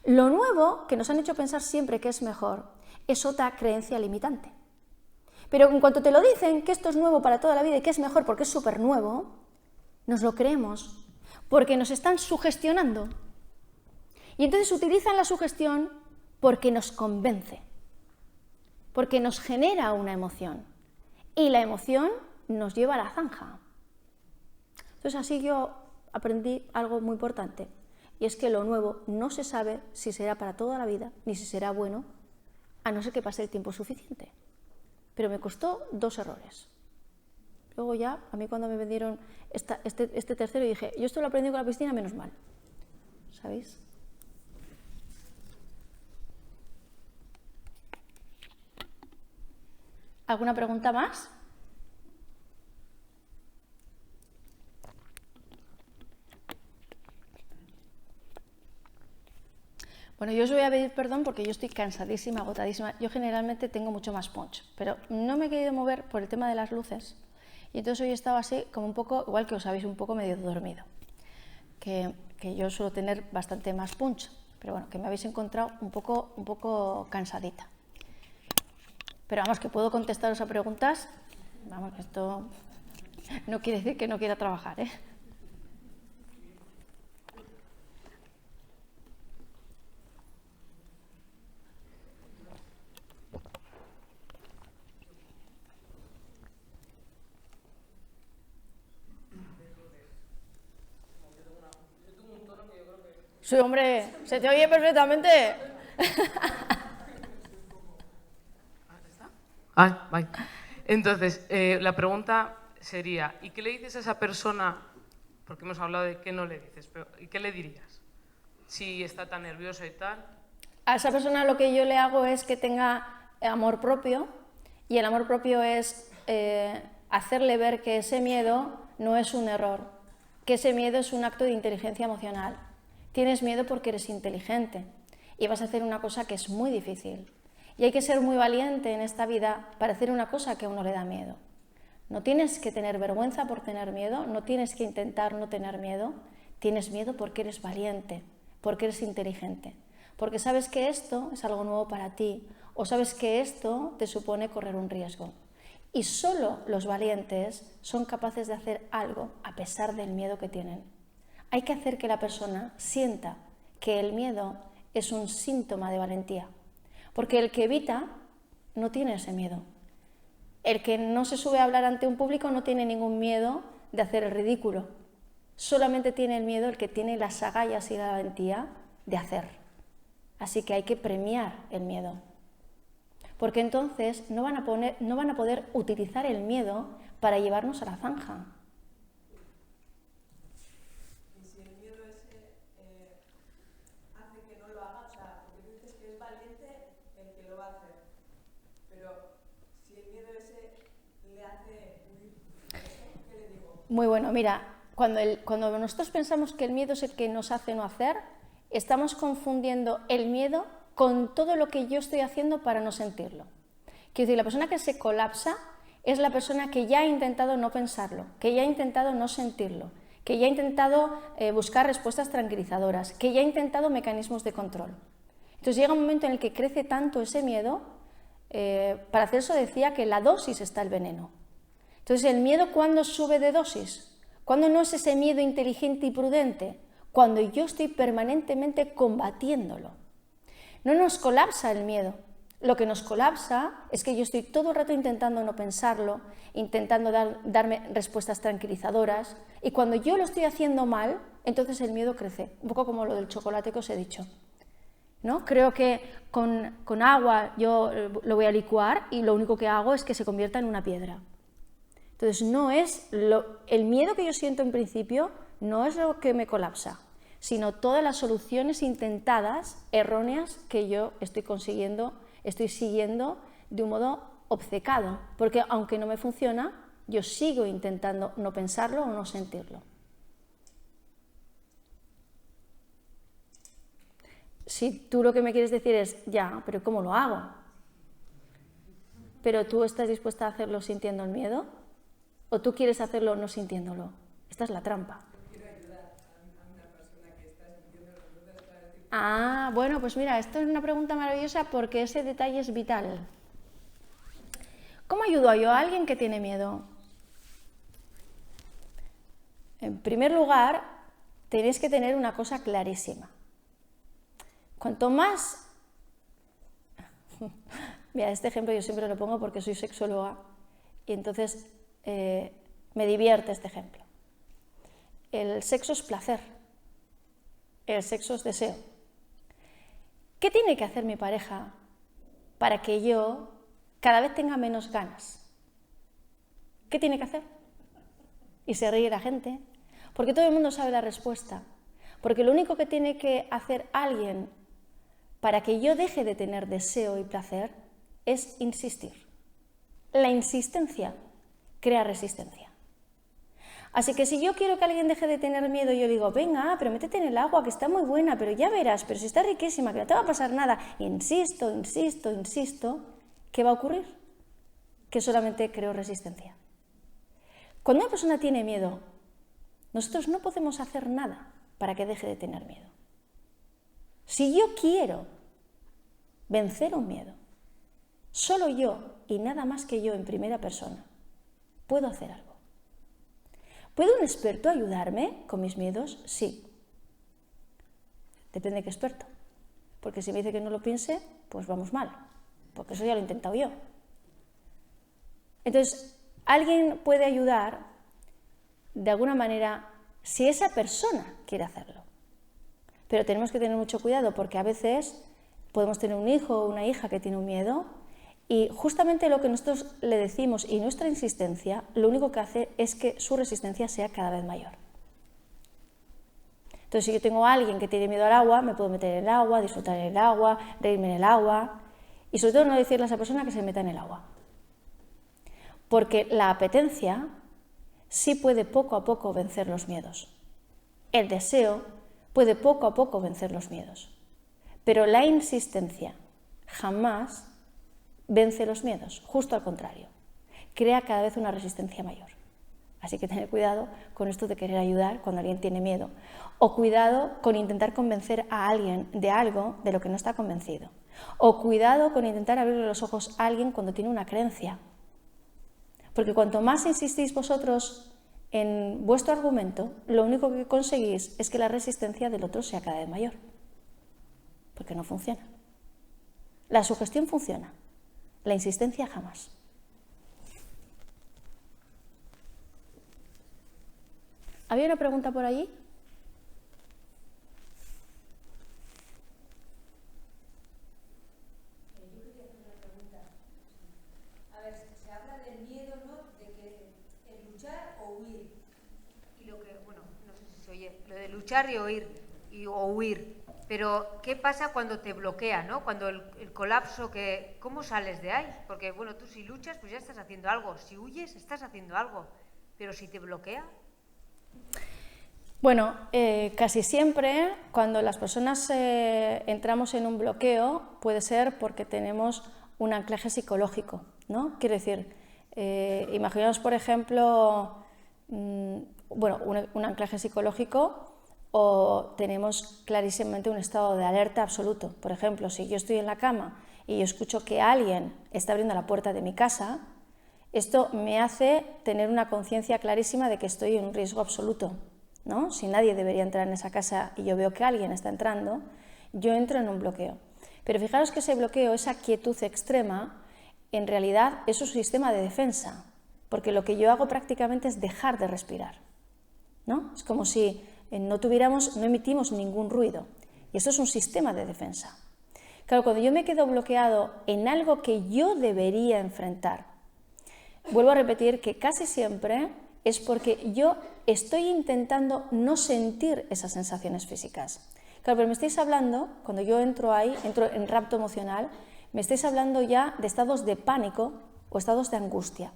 Lo nuevo, que nos han hecho pensar siempre que es mejor, es otra creencia limitante. Pero en cuanto te lo dicen, que esto es nuevo para toda la vida y que es mejor porque es súper nuevo, nos lo creemos, porque nos están sugestionando. Y entonces utilizan la sugestión porque nos convence, porque nos genera una emoción. Y la emoción nos lleva a la zanja. Entonces así yo aprendí algo muy importante, y es que lo nuevo no se sabe si será para toda la vida, ni si será bueno, a no ser que pase el tiempo suficiente. Pero me costó 2 errores. Luego ya, a mí cuando me vendieron este tercero, dije, yo esto lo aprendí con la piscina, menos mal. ¿Sabéis? ¿Alguna pregunta más? Bueno, yo os voy a pedir perdón porque yo estoy cansadísima, agotadísima. Yo generalmente tengo mucho más punch, pero no me he querido mover por el tema de las luces. Y entonces hoy he estado así, como un poco, igual que os habéis un poco medio dormido. Que yo suelo tener bastante más punch, pero bueno, que me habéis encontrado un poco cansadita. Pero vamos, que puedo contestaros a preguntas. Vamos, que esto no quiere decir que no quiera trabajar, ¿eh? Sí, hombre, se te oye perfectamente. Vale. Entonces, la pregunta sería, ¿y qué le dices a esa persona? Porque hemos hablado de qué no le dices, pero ¿y qué le dirías? Si está tan nerviosa y tal. A esa persona lo que yo le hago es que tenga amor propio, y el amor propio es hacerle ver que ese miedo no es un error, que ese miedo es un acto de inteligencia emocional. Tienes miedo porque eres inteligente y vas a hacer una cosa que es muy difícil. Y hay que ser muy valiente en esta vida para hacer una cosa que a uno le da miedo. No tienes que tener vergüenza por tener miedo, no tienes que intentar no tener miedo. Tienes miedo porque eres valiente, porque eres inteligente, porque sabes que esto es algo nuevo para ti o sabes que esto te supone correr un riesgo. Y solo los valientes son capaces de hacer algo a pesar del miedo que tienen. Hay que hacer que la persona sienta que el miedo es un síntoma de valentía, porque el que evita no tiene ese miedo. El que no se sube a hablar ante un público no tiene ningún miedo de hacer el ridículo, solamente tiene el miedo el que tiene las agallas y la valentía de hacer. Así que hay que premiar el miedo, porque entonces no van a poder utilizar el miedo para llevarnos a la zanja. Muy bueno, mira, cuando nosotros pensamos que el miedo es el que nos hace no hacer, estamos confundiendo el miedo con todo lo que yo estoy haciendo para no sentirlo. Quiero decir, la persona que se colapsa es la persona que ya ha intentado no pensarlo, que ya ha intentado no sentirlo, que ya ha intentado buscar respuestas tranquilizadoras, que ya ha intentado mecanismos de control. Entonces llega un momento en el que crece tanto ese miedo, Paracelso decía que la dosis está el veneno. Entonces, ¿el miedo cuándo sube de dosis? ¿Cuándo no es ese miedo inteligente y prudente? Cuando yo estoy permanentemente combatiéndolo. No nos colapsa el miedo. Lo que nos colapsa es que yo estoy todo el rato intentando no pensarlo, intentando darme respuestas tranquilizadoras, y cuando yo lo estoy haciendo mal, entonces el miedo crece. Un poco como lo del chocolate que os he dicho, ¿no? Creo que con agua yo lo voy a licuar y lo único que hago es que se convierta en una piedra. Entonces, no es el miedo que yo siento en principio no es lo que me colapsa, sino todas las soluciones intentadas, erróneas, que yo estoy siguiendo de un modo obcecado, porque aunque no me funciona, yo sigo intentando no pensarlo o no sentirlo. Si tú lo que me quieres decir es, ya, pero ¿cómo lo hago? ¿Pero tú estás dispuesta a hacerlo sintiendo el miedo? ¿O tú quieres hacerlo no sintiéndolo? Esta es la trampa. Ah, bueno, pues mira, esto es una pregunta maravillosa porque ese detalle es vital. ¿Cómo ayudo yo a alguien que tiene miedo? En primer lugar, tenéis que tener una cosa clarísima. Cuanto más... Mira, este ejemplo yo siempre lo pongo porque soy sexóloga y entonces me divierte este ejemplo. El sexo es placer, el sexo es deseo. ¿Qué tiene que hacer mi pareja para que yo cada vez tenga menos ganas? ¿Qué tiene que hacer? y se ríe la gente, porque todo el mundo sabe la respuesta, porque lo único que tiene que hacer alguien para que yo deje de tener deseo y placer es insistir. La insistencia crea resistencia. Así que si yo quiero que alguien deje de tener miedo, yo digo, venga, pero métete en el agua, que está muy buena, pero ya verás, pero si está riquísima, que no te va a pasar nada. Insisto, insisto, insisto, ¿qué va a ocurrir? Que solamente creo resistencia. Cuando una persona tiene miedo, nosotros no podemos hacer nada para que deje de tener miedo. Si yo quiero vencer un miedo, solo yo y nada más que yo en primera persona puedo hacer algo. ¿Puede un experto ayudarme con mis miedos? Sí. Depende de qué experto. Porque si me dice que no lo piense, pues vamos mal. Porque eso ya lo he intentado yo. Entonces, alguien puede ayudar de alguna manera si esa persona quiere hacerlo. Pero tenemos que tener mucho cuidado porque a veces podemos tener un hijo o una hija que tiene un miedo y justamente lo que nosotros le decimos y nuestra insistencia, lo único que hace es que su resistencia sea cada vez mayor. Entonces, si yo tengo a alguien que tiene miedo al agua, me puedo meter en el agua, disfrutar en el agua, reírme en el agua y sobre todo no decirle a esa persona que se meta en el agua. Porque la apetencia sí puede poco a poco vencer los miedos. El deseo puede poco a poco vencer los miedos. Pero la insistencia jamás vence los miedos, justo al contrario. Crea cada vez una resistencia mayor. Así que tener cuidado con esto de querer ayudar cuando alguien tiene miedo. O cuidado con intentar convencer a alguien de algo de lo que no está convencido. O cuidado con intentar abrirle los ojos a alguien cuando tiene una creencia. Porque cuanto más insistís vosotros en vuestro argumento, lo único que conseguís es que la resistencia del otro sea cada vez mayor. Porque no funciona. La sugestión funciona, la insistencia jamás. ¿Había una pregunta por allí? Lo de luchar y huir. Pero, ¿qué pasa cuando te bloquea, ¿no? Cuando el colapso, ¿cómo sales de ahí? Porque, bueno, tú si luchas, pues ya estás haciendo algo. Si huyes, estás haciendo algo. Pero si te bloquea... Bueno, casi siempre cuando las personas entramos en un bloqueo puede ser porque tenemos un anclaje psicológico, ¿no? Quiero decir, imaginaos, por ejemplo, un anclaje psicológico o tenemos clarísimamente un estado de alerta absoluto. Por ejemplo, si yo estoy en la cama y yo escucho que alguien está abriendo la puerta de mi casa, esto me hace tener una conciencia clarísima de que estoy en un riesgo absoluto, ¿no? Si nadie debería entrar en esa casa y yo veo que alguien está entrando, yo entro en un bloqueo. Pero fijaros que ese bloqueo, esa quietud extrema, en realidad es un sistema de defensa, porque lo que yo hago prácticamente es dejar de respirar, ¿no? Es como si no emitimos ningún ruido, y eso es un sistema de defensa. Claro, cuando yo me quedo bloqueado en algo que yo debería enfrentar, vuelvo a repetir que casi siempre es porque yo estoy intentando no sentir esas sensaciones físicas. Claro, pero me estáis hablando, cuando yo entro en rapto emocional, me estáis hablando ya de estados de pánico o estados de angustia.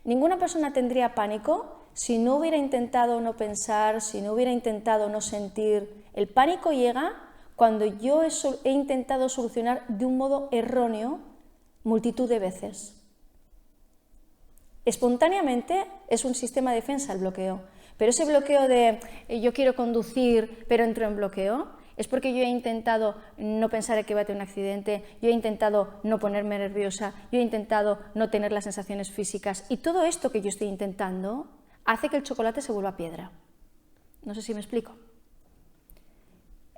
Ninguna persona tendría pánico si no hubiera intentado no pensar, si no hubiera intentado no sentir. El pánico llega cuando yo he intentado solucionar de un modo erróneo multitud de veces. Espontáneamente es un sistema de defensa el bloqueo, pero ese bloqueo de yo quiero conducir pero entro en bloqueo es porque yo he intentado no pensar que voy a tener un accidente, yo he intentado no ponerme nerviosa, yo he intentado no tener las sensaciones físicas y todo esto que yo estoy intentando hace que el chocolate se vuelva piedra. No sé si me explico.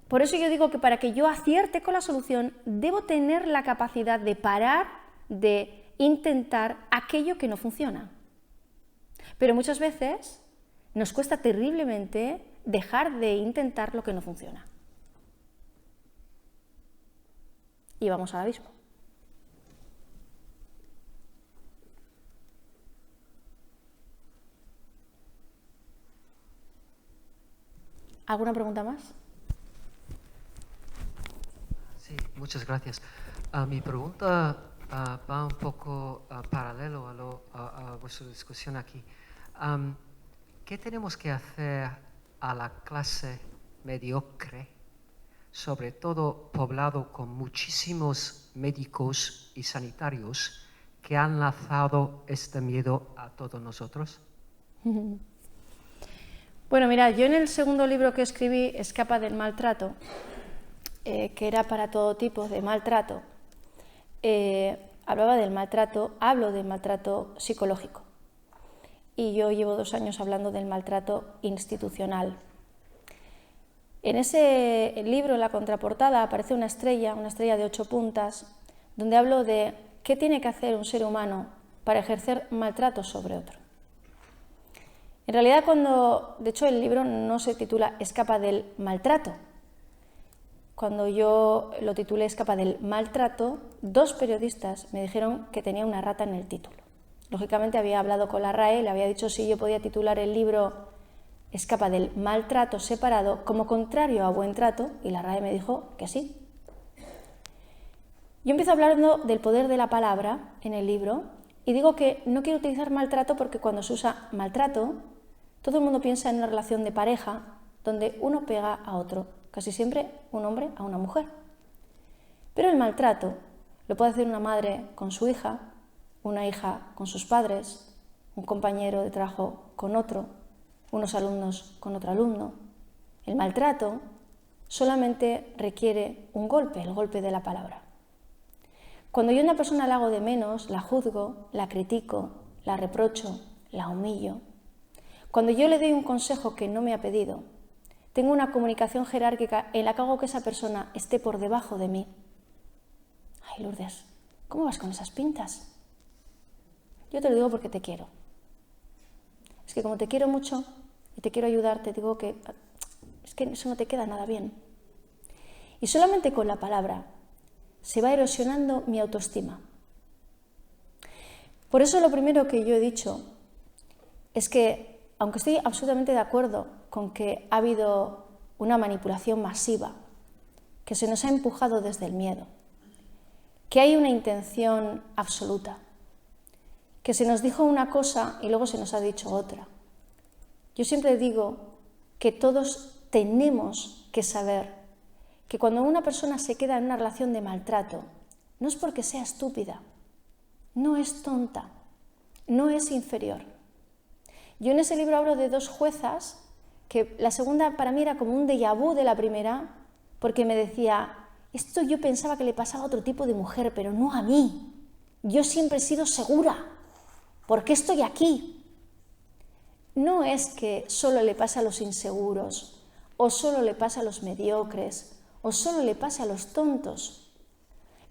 Por eso yo digo que para que yo acierte con la solución debo tener la capacidad de parar, de intentar aquello que no funciona. Pero muchas veces nos cuesta terriblemente dejar de intentar lo que no funciona. Y vamos al abismo. ¿Alguna pregunta más? Sí, muchas gracias. Mi pregunta va un poco paralelo a vuestra discusión aquí. ¿Qué tenemos que hacer a la clase mediocre, sobre todo poblado con muchísimos médicos y sanitarios que han lanzado este miedo a todos nosotros? Bueno, mira, yo en el segundo libro que escribí, Escapa del maltrato, que era para todo tipo de maltrato, hablo del maltrato psicológico. Y yo llevo 2 años hablando del maltrato institucional. En ese libro, en la contraportada, aparece una estrella de 8 puntas, donde hablo de qué tiene que hacer un ser humano para ejercer maltrato sobre otro. En realidad, de hecho, el libro no se titula Escapa del maltrato. Cuando yo lo titulé Escapa del maltrato, 2 periodistas me dijeron que tenía una rata en el título. Lógicamente había hablado con la RAE, le había dicho si yo podía titular el libro Escapa del maltrato separado como contrario a buen trato, y la RAE me dijo que sí. Yo empiezo hablando del poder de la palabra en el libro y digo que no quiero utilizar maltrato porque cuando se usa maltrato, todo el mundo piensa en una relación de pareja donde uno pega a otro, casi siempre un hombre a una mujer. Pero el maltrato lo puede hacer una madre con su hija, una hija con sus padres, un compañero de trabajo con otro, unos alumnos con otro alumno. El maltrato solamente requiere un golpe, el golpe de la palabra. Cuando yo a una persona la hago de menos, la juzgo, la critico, la reprocho, la humillo. Cuando yo le doy un consejo que no me ha pedido, tengo una comunicación jerárquica en la que hago que esa persona esté por debajo de mí. Ay, Lourdes, ¿cómo vas con esas pintas? Yo te lo digo porque te quiero. Es que como te quiero mucho y te quiero ayudar, te digo que es que eso no te queda nada bien. Y solamente con la palabra se va erosionando mi autoestima. Por eso lo primero que yo he dicho es que, aunque estoy absolutamente de acuerdo con que ha habido una manipulación masiva, que se nos ha empujado desde el miedo, que hay una intención absoluta, que se nos dijo una cosa y luego se nos ha dicho otra. Yo siempre digo que todos tenemos que saber que cuando una persona se queda en una relación de maltrato, no es porque sea estúpida, no es tonta, no es inferior. Yo en ese libro hablo de 2 juezas, que la segunda para mí era como un déjà vu de la primera, porque me decía, esto yo pensaba que le pasaba a otro tipo de mujer, pero no a mí. Yo siempre he sido segura. ¿Por qué estoy aquí? No es que solo le pasa a los inseguros, o solo le pasa a los mediocres, o solo le pasa a los tontos.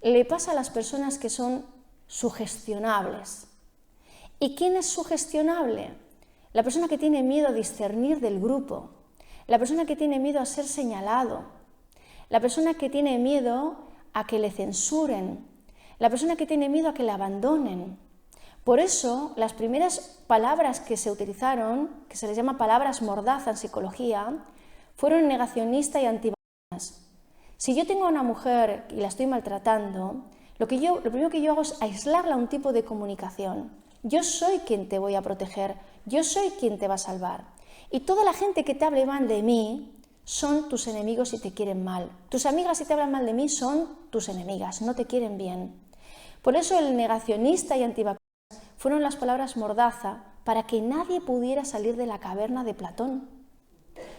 Le pasa a las personas que son sugestionables. ¿Y quién es sugestionable? La persona que tiene miedo a discernir del grupo, la persona que tiene miedo a ser señalado, la persona que tiene miedo a que le censuren, la persona que tiene miedo a que le abandonen. Por eso, las primeras palabras que se utilizaron, que se les llama palabras mordaza en psicología, fueron negacionista y antivacunas. Si yo tengo a una mujer y la estoy maltratando, lo primero que yo hago es aislarla a un tipo de comunicación. Yo soy quien te voy a proteger, yo soy quien te va a salvar. Y toda la gente que te hable mal de mí son tus enemigos y te quieren mal. Tus amigas si te hablan mal de mí son tus enemigas, no te quieren bien. Por eso el negacionista y antivacunas fueron las palabras mordaza para que nadie pudiera salir de la caverna de Platón.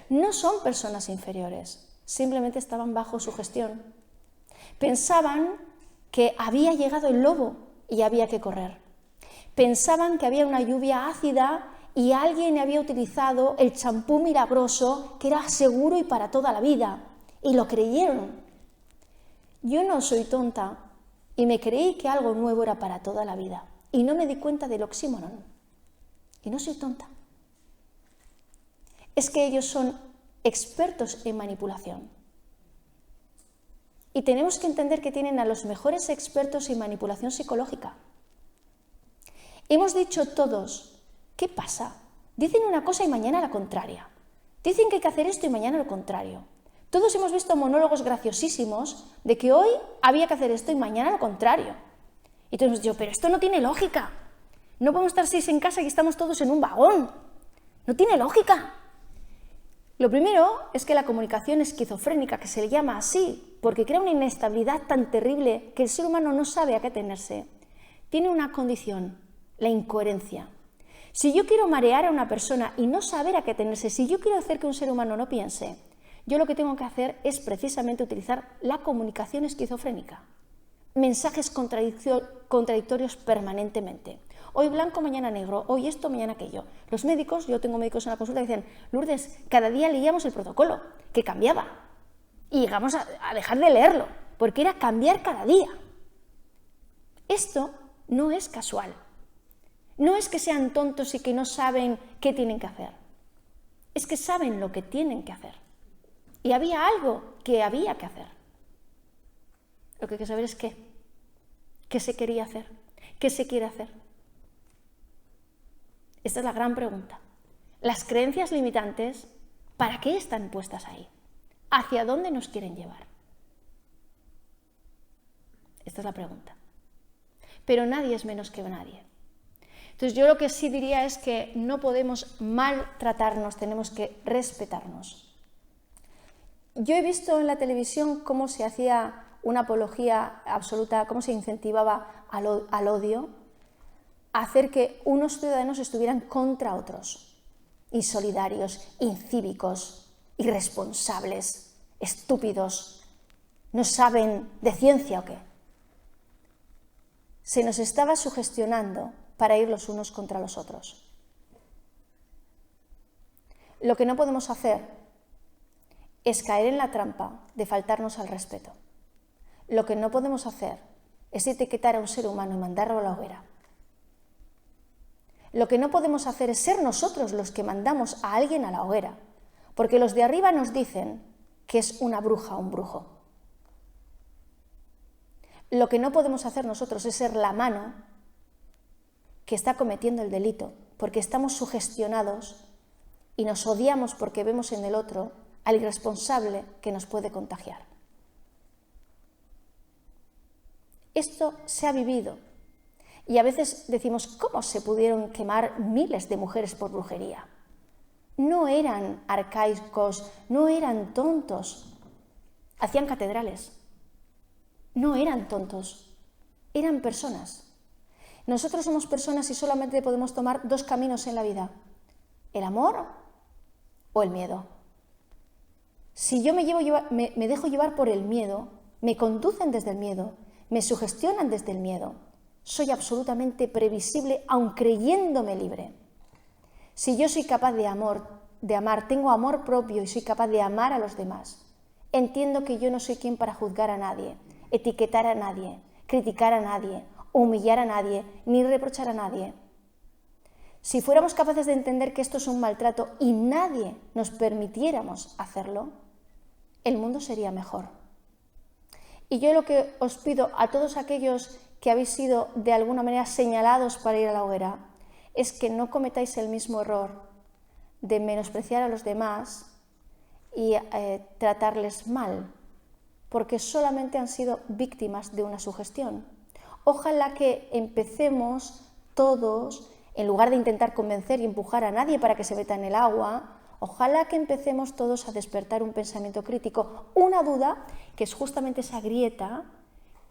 No son personas inferiores. Simplemente estaban bajo su gestión. Pensaban que había llegado el lobo y había que correr. Pensaban que había una lluvia ácida y alguien había utilizado el champú milagroso que era seguro y para toda la vida. Y lo creyeron. Yo no soy tonta y me creí que algo nuevo era para toda la vida. Y no me di cuenta del oxímoron. Y no soy tonta. Es que ellos son expertos en manipulación. Y tenemos que entender que tienen a los mejores expertos en manipulación psicológica. Hemos dicho todos, ¿qué pasa? Dicen una cosa y mañana la contraria. Dicen que hay que hacer esto y mañana lo contrario. Todos hemos visto monólogos graciosísimos de que hoy había que hacer esto y mañana lo contrario. Y todos hemos dicho, pero esto no tiene lógica. No podemos estar 6 en casa y estamos todos en un vagón. No tiene lógica. Lo primero es que la comunicación esquizofrénica, que se le llama así, porque crea una inestabilidad tan terrible que el ser humano no sabe a qué tenerse, tiene una condición, la incoherencia. Si yo quiero marear a una persona y no saber a qué tenerse, si yo quiero hacer que un ser humano no piense, yo lo que tengo que hacer es precisamente utilizar la comunicación esquizofrénica. Mensajes contradictorios permanentemente. Hoy blanco, mañana negro, hoy esto, mañana aquello. Los médicos, yo tengo médicos en la consulta que dicen, Lourdes, cada día leíamos el protocolo, que cambiaba. Y llegamos a dejar de leerlo, porque era cambiar cada día. Esto no es casual. No es que sean tontos y que no saben qué tienen que hacer. Es que saben lo que tienen que hacer. Y había algo que había que hacer. Lo que hay que saber es qué se quería hacer, qué se quiere hacer. Esta es la gran pregunta. Las creencias limitantes, ¿para qué están puestas ahí? ¿Hacia dónde nos quieren llevar? Esta es la pregunta. Pero nadie es menos que nadie. Entonces yo lo que sí diría es que no podemos maltratarnos, tenemos que respetarnos. Yo he visto en la televisión cómo se hacía una apología absoluta, cómo se incentivaba al odio, a hacer que unos ciudadanos estuvieran contra otros, insolidarios, incívicos, irresponsables, estúpidos, no saben de ciencia o qué. Se nos estaba sugestionando para ir los unos contra los otros. Lo que no podemos hacer es caer en la trampa de faltarnos al respeto. Lo que no podemos hacer es etiquetar a un ser humano y mandarlo a la hoguera. Lo que no podemos hacer es ser nosotros los que mandamos a alguien a la hoguera, porque los de arriba nos dicen que es una bruja o un brujo. Lo que no podemos hacer nosotros es ser la mano que está cometiendo el delito, porque estamos sugestionados y nos odiamos porque vemos en el otro al irresponsable que nos puede contagiar. Esto se ha vivido y a veces decimos, ¿cómo se pudieron quemar miles de mujeres por brujería? No eran arcaicos, no eran tontos, hacían catedrales, no eran tontos, eran personas. Nosotros somos personas y solamente podemos tomar 2 caminos en la vida, el amor o el miedo. Si yo me dejo llevar por el miedo, me conducen desde el miedo, me sugestionan desde el miedo, soy absolutamente previsible aun creyéndome libre. Si yo soy capaz de amar, tengo amor propio y soy capaz de amar a los demás, entiendo que yo no soy quien para juzgar a nadie, etiquetar a nadie, criticar a nadie, humillar a nadie, ni reprochar a nadie. Si fuéramos capaces de entender que esto es un maltrato y nadie nos permitiéramos hacerlo, el mundo sería mejor. Y yo lo que os pido a todos aquellos que habéis sido de alguna manera señalados para ir a la hoguera es que no cometáis el mismo error de menospreciar a los demás y tratarles mal, porque solamente han sido víctimas de una sugestión. Ojalá que empecemos todos, en lugar de intentar convencer y empujar a nadie para que se meta en el agua, ojalá que empecemos todos a despertar un pensamiento crítico, una duda, que es justamente esa grieta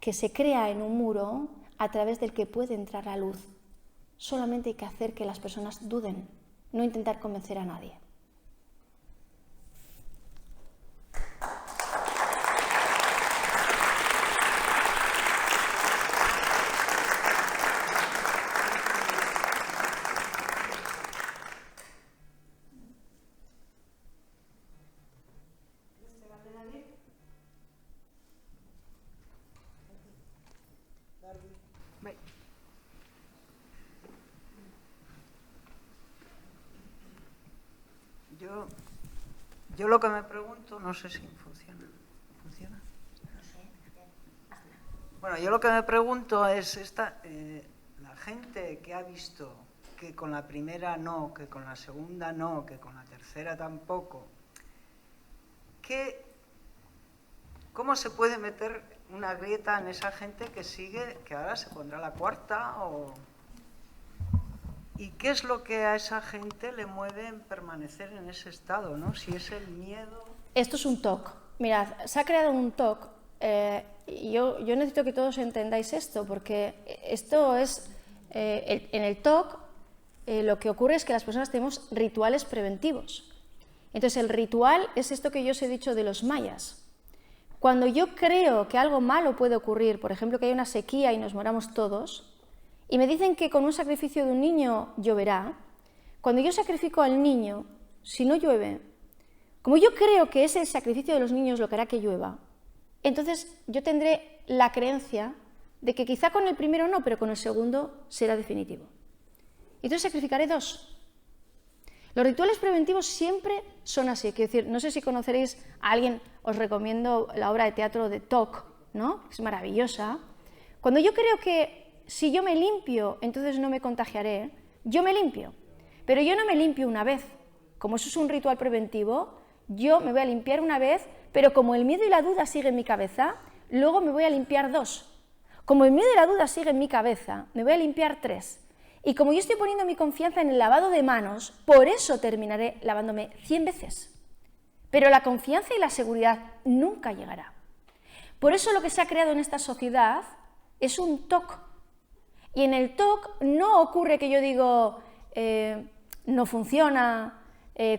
que se crea en un muro a través del que puede entrar la luz. Solamente hay que hacer que las personas duden, no intentar convencer a nadie. Yo lo que me pregunto, no sé si funciona. ¿Funciona? No sé. Bueno, yo lo que me pregunto es la gente que ha visto que con la primera no, que con la segunda no, que con la tercera tampoco, ¿cómo se puede meter una grieta en esa gente que sigue, que ahora se pondrá la cuarta? ¿Y qué es lo que a esa gente le mueve en permanecer en ese estado, ¿no? Si es el miedo... Esto es un TOC. Mirad, se ha creado un TOC. Yo necesito que todos entendáis esto, porque esto es... en el TOC lo que ocurre es que las personas tenemos rituales preventivos. Entonces el ritual es esto que yo os he dicho de los mayas. Cuando yo creo que algo malo puede ocurrir, por ejemplo que hay una sequía y nos moramos todos, y me dicen que con un sacrificio de un niño lloverá, cuando yo sacrifico al niño, si no llueve, como yo creo que ese sacrificio de los niños lo que hará que llueva, entonces yo tendré la creencia de que quizá con el primero no, pero con el segundo será definitivo. Y entonces sacrificaré dos. Los rituales preventivos siempre son así. Quiero decir, no sé si conoceréis a alguien, os recomiendo la obra de teatro de TOC, ¿no? Es maravillosa. Cuando yo creo que si yo me limpio, entonces no me contagiaré, yo me limpio. Pero yo no me limpio una vez. Como eso es un ritual preventivo, yo me voy a limpiar una vez, pero como el miedo y la duda siguen en mi cabeza, luego me voy a limpiar dos. Como el miedo y la duda siguen en mi cabeza, me voy a limpiar tres. Y como yo estoy poniendo mi confianza en el lavado de manos, por eso terminaré lavándome 100 veces. Pero la confianza y la seguridad nunca llegará. Por eso lo que se ha creado en esta sociedad es un TOC. Y en el TOC no ocurre que yo digo, no funciona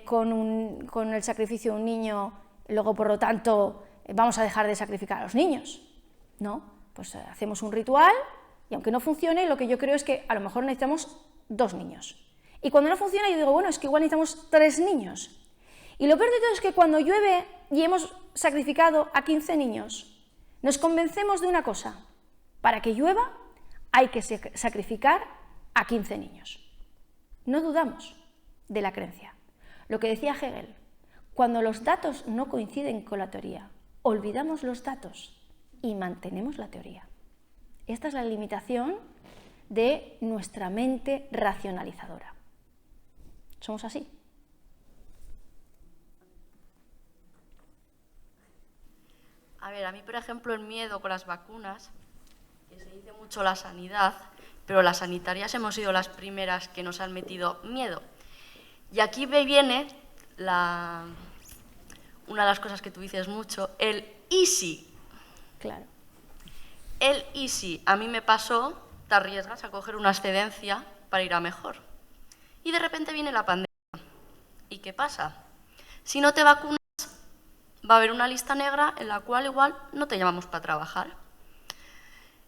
con el sacrificio de un niño, luego por lo tanto vamos a dejar de sacrificar a los niños. No, pues hacemos un ritual. Y aunque no funcione, lo que yo creo es que a lo mejor necesitamos 2 niños. Y cuando no funciona, yo digo, bueno, es que igual necesitamos 3 niños. Y lo peor de todo es que cuando llueve y hemos sacrificado a 15 niños, nos convencemos de una cosa. Para que llueva, hay que sacrificar a 15 niños. No dudamos de la creencia. Lo que decía Hegel, cuando los datos no coinciden con la teoría, olvidamos los datos y mantenemos la teoría. Esta es la limitación de nuestra mente racionalizadora. Somos así. A ver, a mí, por ejemplo, el miedo con las vacunas, que se dice mucho la sanidad, pero las sanitarias hemos sido las primeras que nos han metido miedo. Y aquí viene una de las cosas que tú dices mucho, el easy. Claro. El easy, a mí me pasó, te arriesgas a coger una excedencia para ir a mejor. Y de repente viene la pandemia. ¿Y qué pasa? Si no te vacunas, va a haber una lista negra en la cual igual no te llamamos para trabajar.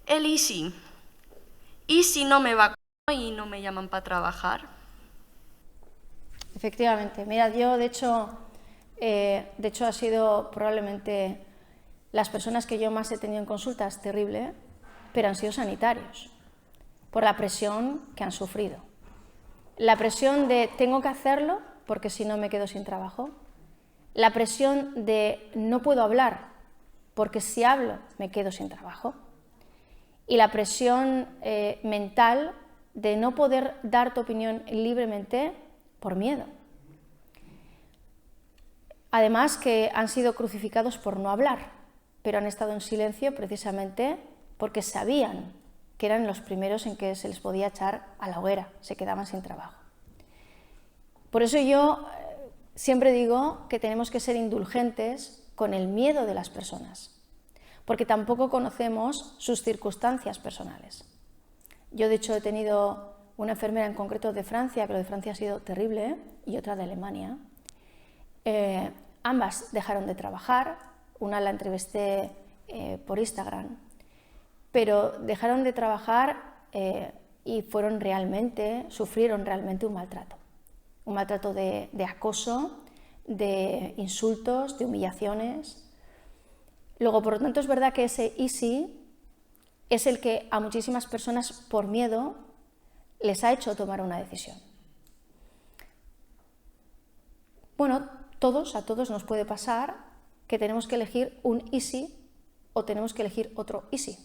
El easy. ¿Y si no me vacuno y no me llaman para trabajar? Efectivamente. Mira, yo de hecho ha sido probablemente las personas que yo más he tenido en consulta, es terrible, pero han sido sanitarios, por la presión que han sufrido. La presión de tengo que hacerlo porque si no me quedo sin trabajo. La presión de no puedo hablar porque si hablo me quedo sin trabajo. Y la presión mental de no poder dar tu opinión libremente por miedo. Además que han sido crucificados por no hablar, pero han estado en silencio precisamente porque sabían que eran los primeros en que se les podía echar a la hoguera, se quedaban sin trabajo. Por eso yo siempre digo que tenemos que ser indulgentes con el miedo de las personas, porque tampoco conocemos sus circunstancias personales. Yo de hecho he tenido una enfermera en concreto de Francia, que lo de Francia ha sido terrible, y otra de Alemania. Ambas dejaron de trabajar. Una la entrevisté por Instagram, pero dejaron de trabajar y sufrieron realmente un maltrato de acoso, de insultos, de humillaciones. Luego, por lo tanto, es verdad que ese easy es el que a muchísimas personas, por miedo, les ha hecho tomar una decisión. Bueno, a todos nos puede pasar que tenemos que elegir un easy o tenemos que elegir otro easy,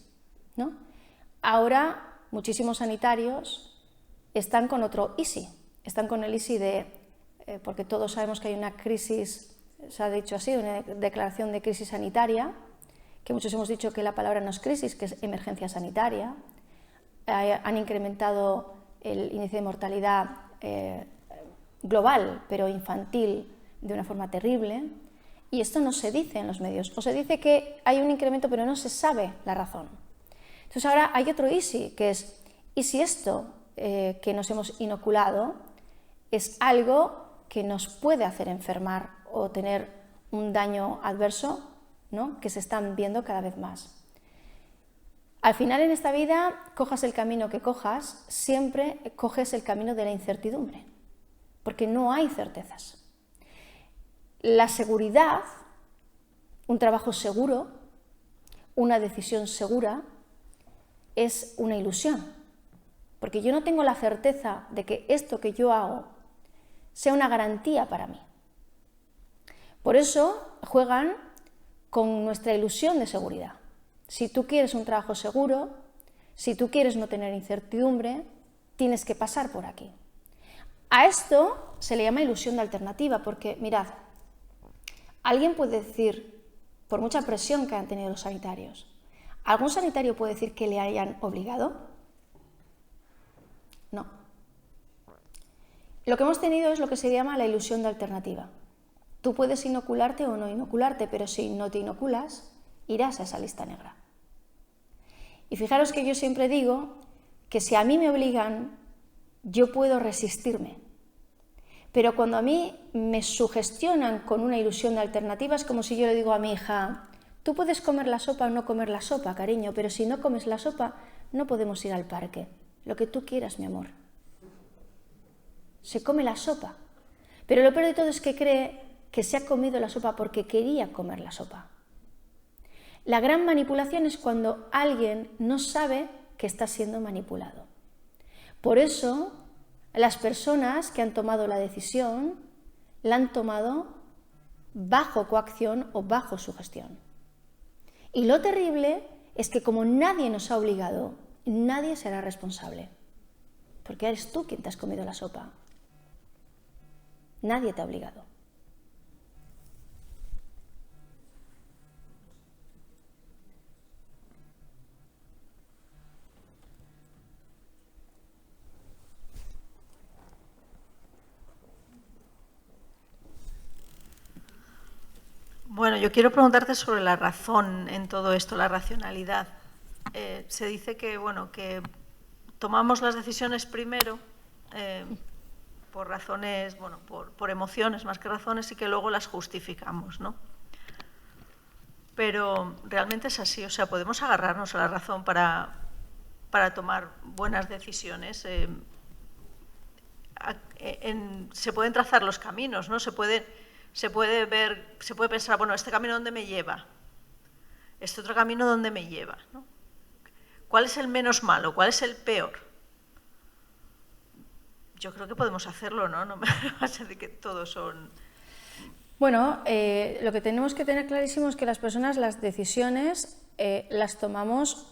¿no? Ahora, muchísimos sanitarios están con otro easy, están con el easy de, porque todos sabemos que hay una crisis, se ha dicho así, una declaración de crisis sanitaria, que muchos hemos dicho que la palabra no es crisis, que es emergencia sanitaria, han incrementado el índice de mortalidad global, pero infantil, de una forma terrible, y esto no se dice en los medios, o se dice que hay un incremento, pero no se sabe la razón. Entonces ahora hay otro easy, que es, ¿y si esto que nos hemos inoculado es algo que nos puede hacer enfermar o tener un daño adverso, ¿no?, que se están viendo cada vez más? Al final en esta vida, cojas el camino que cojas, siempre coges el camino de la incertidumbre, porque no hay certezas. La seguridad, un trabajo seguro, una decisión segura, es una ilusión, porque yo no tengo la certeza de que esto que yo hago sea una garantía para mí. Por eso juegan con nuestra ilusión de seguridad. Si tú quieres un trabajo seguro, si tú quieres no tener incertidumbre, tienes que pasar por aquí. A esto se le llama ilusión de alternativa, porque mirad, alguien puede decir, por mucha presión que han tenido los sanitarios, ¿algún sanitario puede decir que le hayan obligado? No. Lo que hemos tenido es lo que se llama la ilusión de alternativa. Tú puedes inocularte o no inocularte, pero si no te inoculas, irás a esa lista negra. Y fijaros que yo siempre digo que si a mí me obligan, yo puedo resistirme. Pero cuando a mí me sugestionan con una ilusión de alternativa, es como si yo le digo a mi hija, tú puedes comer la sopa o no comer la sopa, cariño, pero si no comes la sopa, no podemos ir al parque. Lo que tú quieras, mi amor. Se come la sopa. Pero lo peor de todo es que cree que se ha comido la sopa porque quería comer la sopa. La gran manipulación es cuando alguien no sabe que está siendo manipulado. Por eso, las personas que han tomado la decisión, la han tomado bajo coacción o bajo sugestión. Y lo terrible es que como nadie nos ha obligado, nadie será responsable. Porque eres tú quien te has comido la sopa. Nadie te ha obligado. Bueno, yo quiero preguntarte sobre la razón en todo esto, la racionalidad. Se dice que, bueno, que tomamos las decisiones primero por razones, bueno, por emociones más que razones, y que luego las justificamos, ¿no? Pero realmente es así, o sea, podemos agarrarnos a la razón para tomar buenas decisiones. Se pueden trazar los caminos, ¿no? Se puede pensar, bueno, ¿este camino dónde me lleva? ¿Este otro camino dónde me lleva? ¿No? ¿Cuál es el menos malo? ¿Cuál es el peor? Yo creo que podemos hacerlo, ¿no? No me vas a decir que todos son... Bueno, lo que tenemos que tener clarísimo es que las personas las decisiones las tomamos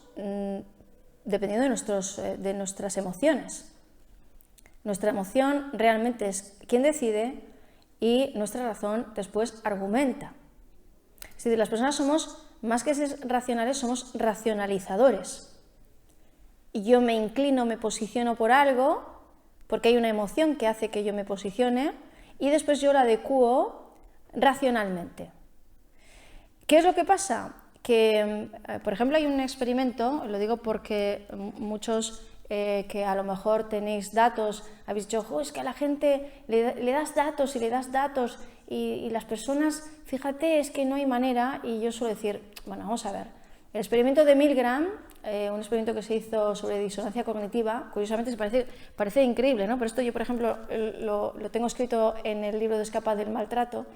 dependiendo de nuestras emociones. Nuestra emoción realmente es quien decide y nuestra razón después argumenta. Es decir, las personas somos, más que ser racionales, somos racionalizadores. Y yo me inclino, me posiciono por algo, porque hay una emoción que hace que yo me posicione, y después yo la adecuo racionalmente. ¿Qué es lo que pasa? Que, por ejemplo, hay un experimento, lo digo porque muchos que a lo mejor tenéis datos, habéis dicho, es que a la gente le das datos y las personas, fíjate, es que no hay manera, y yo suelo decir, bueno, vamos a ver, el experimento de Milgram, un experimento que se hizo sobre disonancia cognitiva, curiosamente parece increíble, ¿no? Pero esto yo, por ejemplo, lo tengo escrito en el libro de Escapa del maltrato.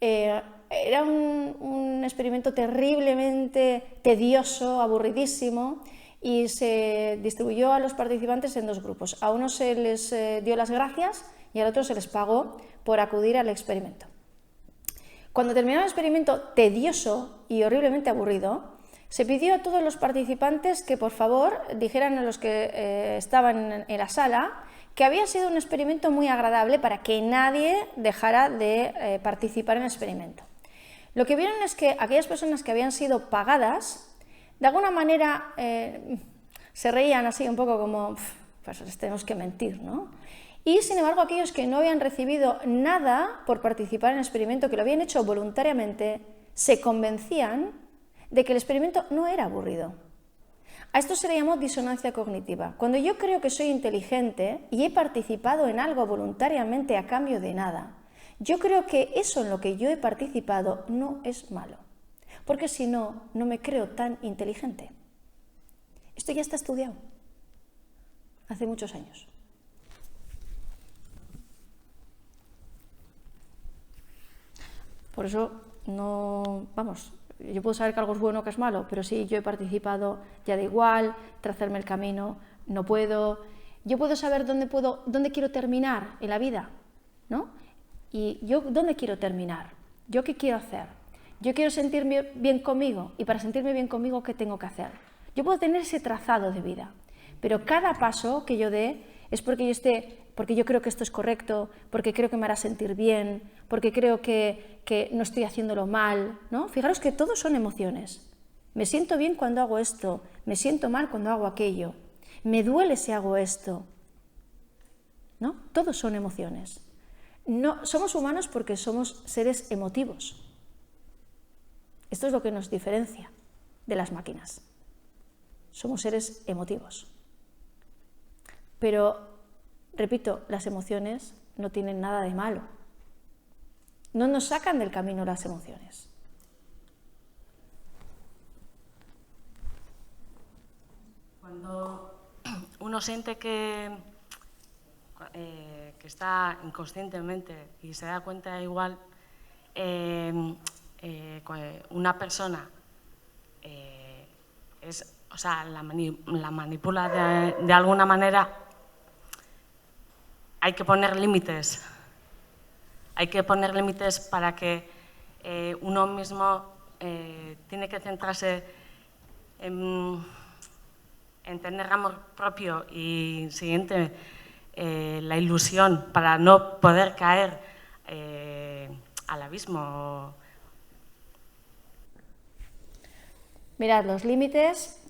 Era un experimento terriblemente tedioso, aburridísimo, y se distribuyó a los participantes en dos grupos. A unos se les dio las gracias y al otro se les pagó por acudir al experimento. Cuando terminó el experimento tedioso y horriblemente aburrido, se pidió a todos los participantes que por favor dijeran a los que estaban en la sala que había sido un experimento muy agradable para que nadie dejara de participar en el experimento. Lo que vieron es que aquellas personas que habían sido pagadas, de alguna manera se reían así un poco como, pues les tenemos que mentir, ¿no? Y sin embargo aquellos que no habían recibido nada por participar en el experimento, que lo habían hecho voluntariamente, se convencían de que el experimento no era aburrido. A esto se le llamó disonancia cognitiva. Cuando yo creo que soy inteligente y he participado en algo voluntariamente a cambio de nada, yo creo que eso en lo que yo he participado no es malo, porque si no, no me creo tan inteligente. Esto ya está estudiado hace muchos años. Por eso no, vamos, yo puedo saber que algo es bueno o que es malo, pero si yo he participado, ya da igual, trazarme el camino, no puedo. Yo puedo saber dónde quiero terminar en la vida, ¿no? Y yo, ¿dónde quiero terminar? ¿Yo qué quiero hacer? Yo quiero sentirme bien conmigo, y para sentirme bien conmigo, ¿qué tengo que hacer? Yo puedo tener ese trazado de vida, pero cada paso que yo dé es porque yo creo que esto es correcto, porque creo que me hará sentir bien, porque creo que no estoy haciéndolo mal, ¿no? Fijaros que todos son emociones. Me siento bien cuando hago esto, me siento mal cuando hago aquello, me duele si hago esto, ¿no? Todos son emociones. No, somos humanos porque somos seres emotivos. Esto es lo que nos diferencia de las máquinas. Somos seres emotivos. Pero, repito, las emociones no tienen nada de malo. No nos sacan del camino las emociones. Cuando uno siente que está inconscientemente y se da cuenta igual, una persona la manipula de alguna manera, hay que poner límites. Hay que poner límites para que uno mismo tiene que centrarse en tener amor propio y siguiente la ilusión para no poder caer al abismo. Mirad, los límites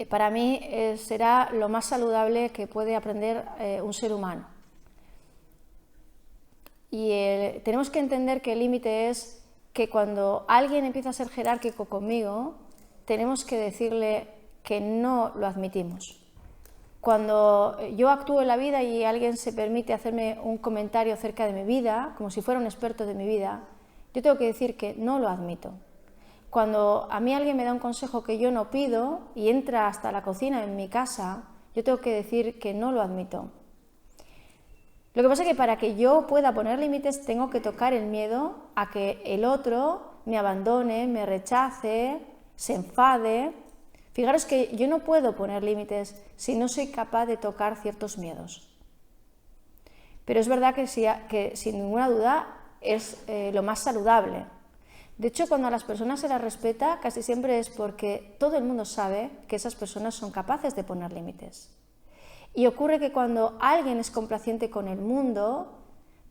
para mí será lo más saludable que puede aprender un ser humano. Y tenemos que entender que el límite es que cuando alguien empieza a ser jerárquico conmigo, tenemos que decirle que no lo admitimos. Cuando yo actúo en la vida y alguien se permite hacerme un comentario acerca de mi vida, como si fuera un experto de mi vida, yo tengo que decir que no lo admito. Cuando a mí alguien me da un consejo que yo no pido y entra hasta la cocina en mi casa, yo tengo que decir que no lo admito. Lo que pasa es que para que yo pueda poner límites tengo que tocar el miedo a que el otro me abandone, me rechace, se enfade. Fijaros que yo no puedo poner límites si no soy capaz de tocar ciertos miedos. Pero es verdad que sin ninguna duda es lo más saludable. De hecho, cuando a las personas se las respeta, casi siempre es porque todo el mundo sabe que esas personas son capaces de poner límites. Y ocurre que cuando alguien es complaciente con el mundo,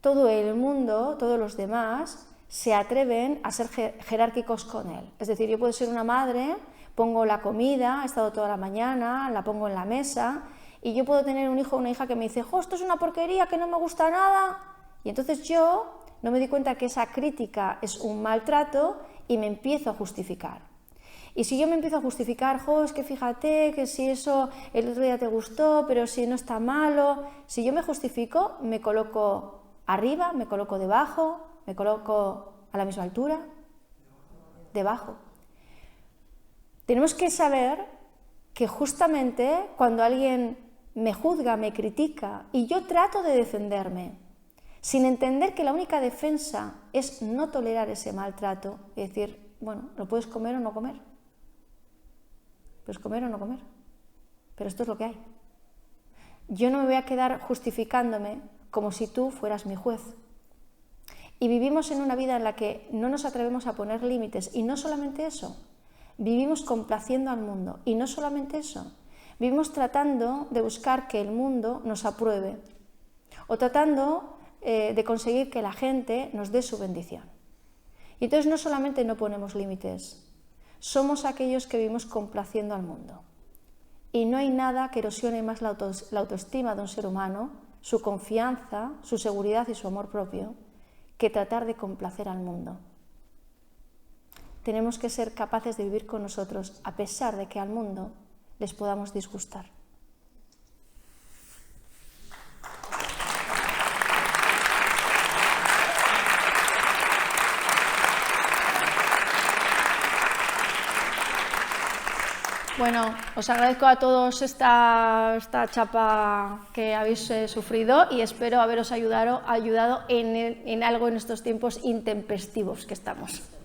todos los demás, se atreven a ser jerárquicos con él. Es decir, yo puedo ser una madre, pongo la comida, he estado toda la mañana, la pongo en la mesa, y yo puedo tener un hijo o una hija que me dice, ¡jo, esto es una porquería, que no me gusta nada! Y entonces yo no me di cuenta que esa crítica es un maltrato y me empiezo a justificar. Y si yo me empiezo a justificar, jo, es que fíjate que si eso el otro día te gustó, pero si no está malo, si yo me justifico, me coloco arriba, me coloco debajo, me coloco a la misma altura, debajo. Tenemos que saber que justamente cuando alguien me juzga, me critica y yo trato de defenderme, sin entender que la única defensa es no tolerar ese maltrato y decir, bueno, lo puedes comer o no comer. Puedes comer o no comer, pero esto es lo que hay. Yo no me voy a quedar justificándome como si tú fueras mi juez. Y vivimos en una vida en la que no nos atrevemos a poner límites, y no solamente eso, vivimos complaciendo al mundo, y no solamente eso, Vivimos tratando de buscar que el mundo nos apruebe o tratando de conseguir que la gente nos dé su bendición. Y entonces no solamente no ponemos límites, somos aquellos que vivimos complaciendo al mundo. Y no hay nada que erosione más la autoestima de un ser humano, su confianza, su seguridad y su amor propio, que tratar de complacer al mundo. Tenemos que ser capaces de vivir con nosotros a pesar de que al mundo les podamos disgustar. Bueno, os agradezco a todos esta chapa que habéis sufrido y espero haberos ayudado en algo en estos tiempos intempestivos que estamos.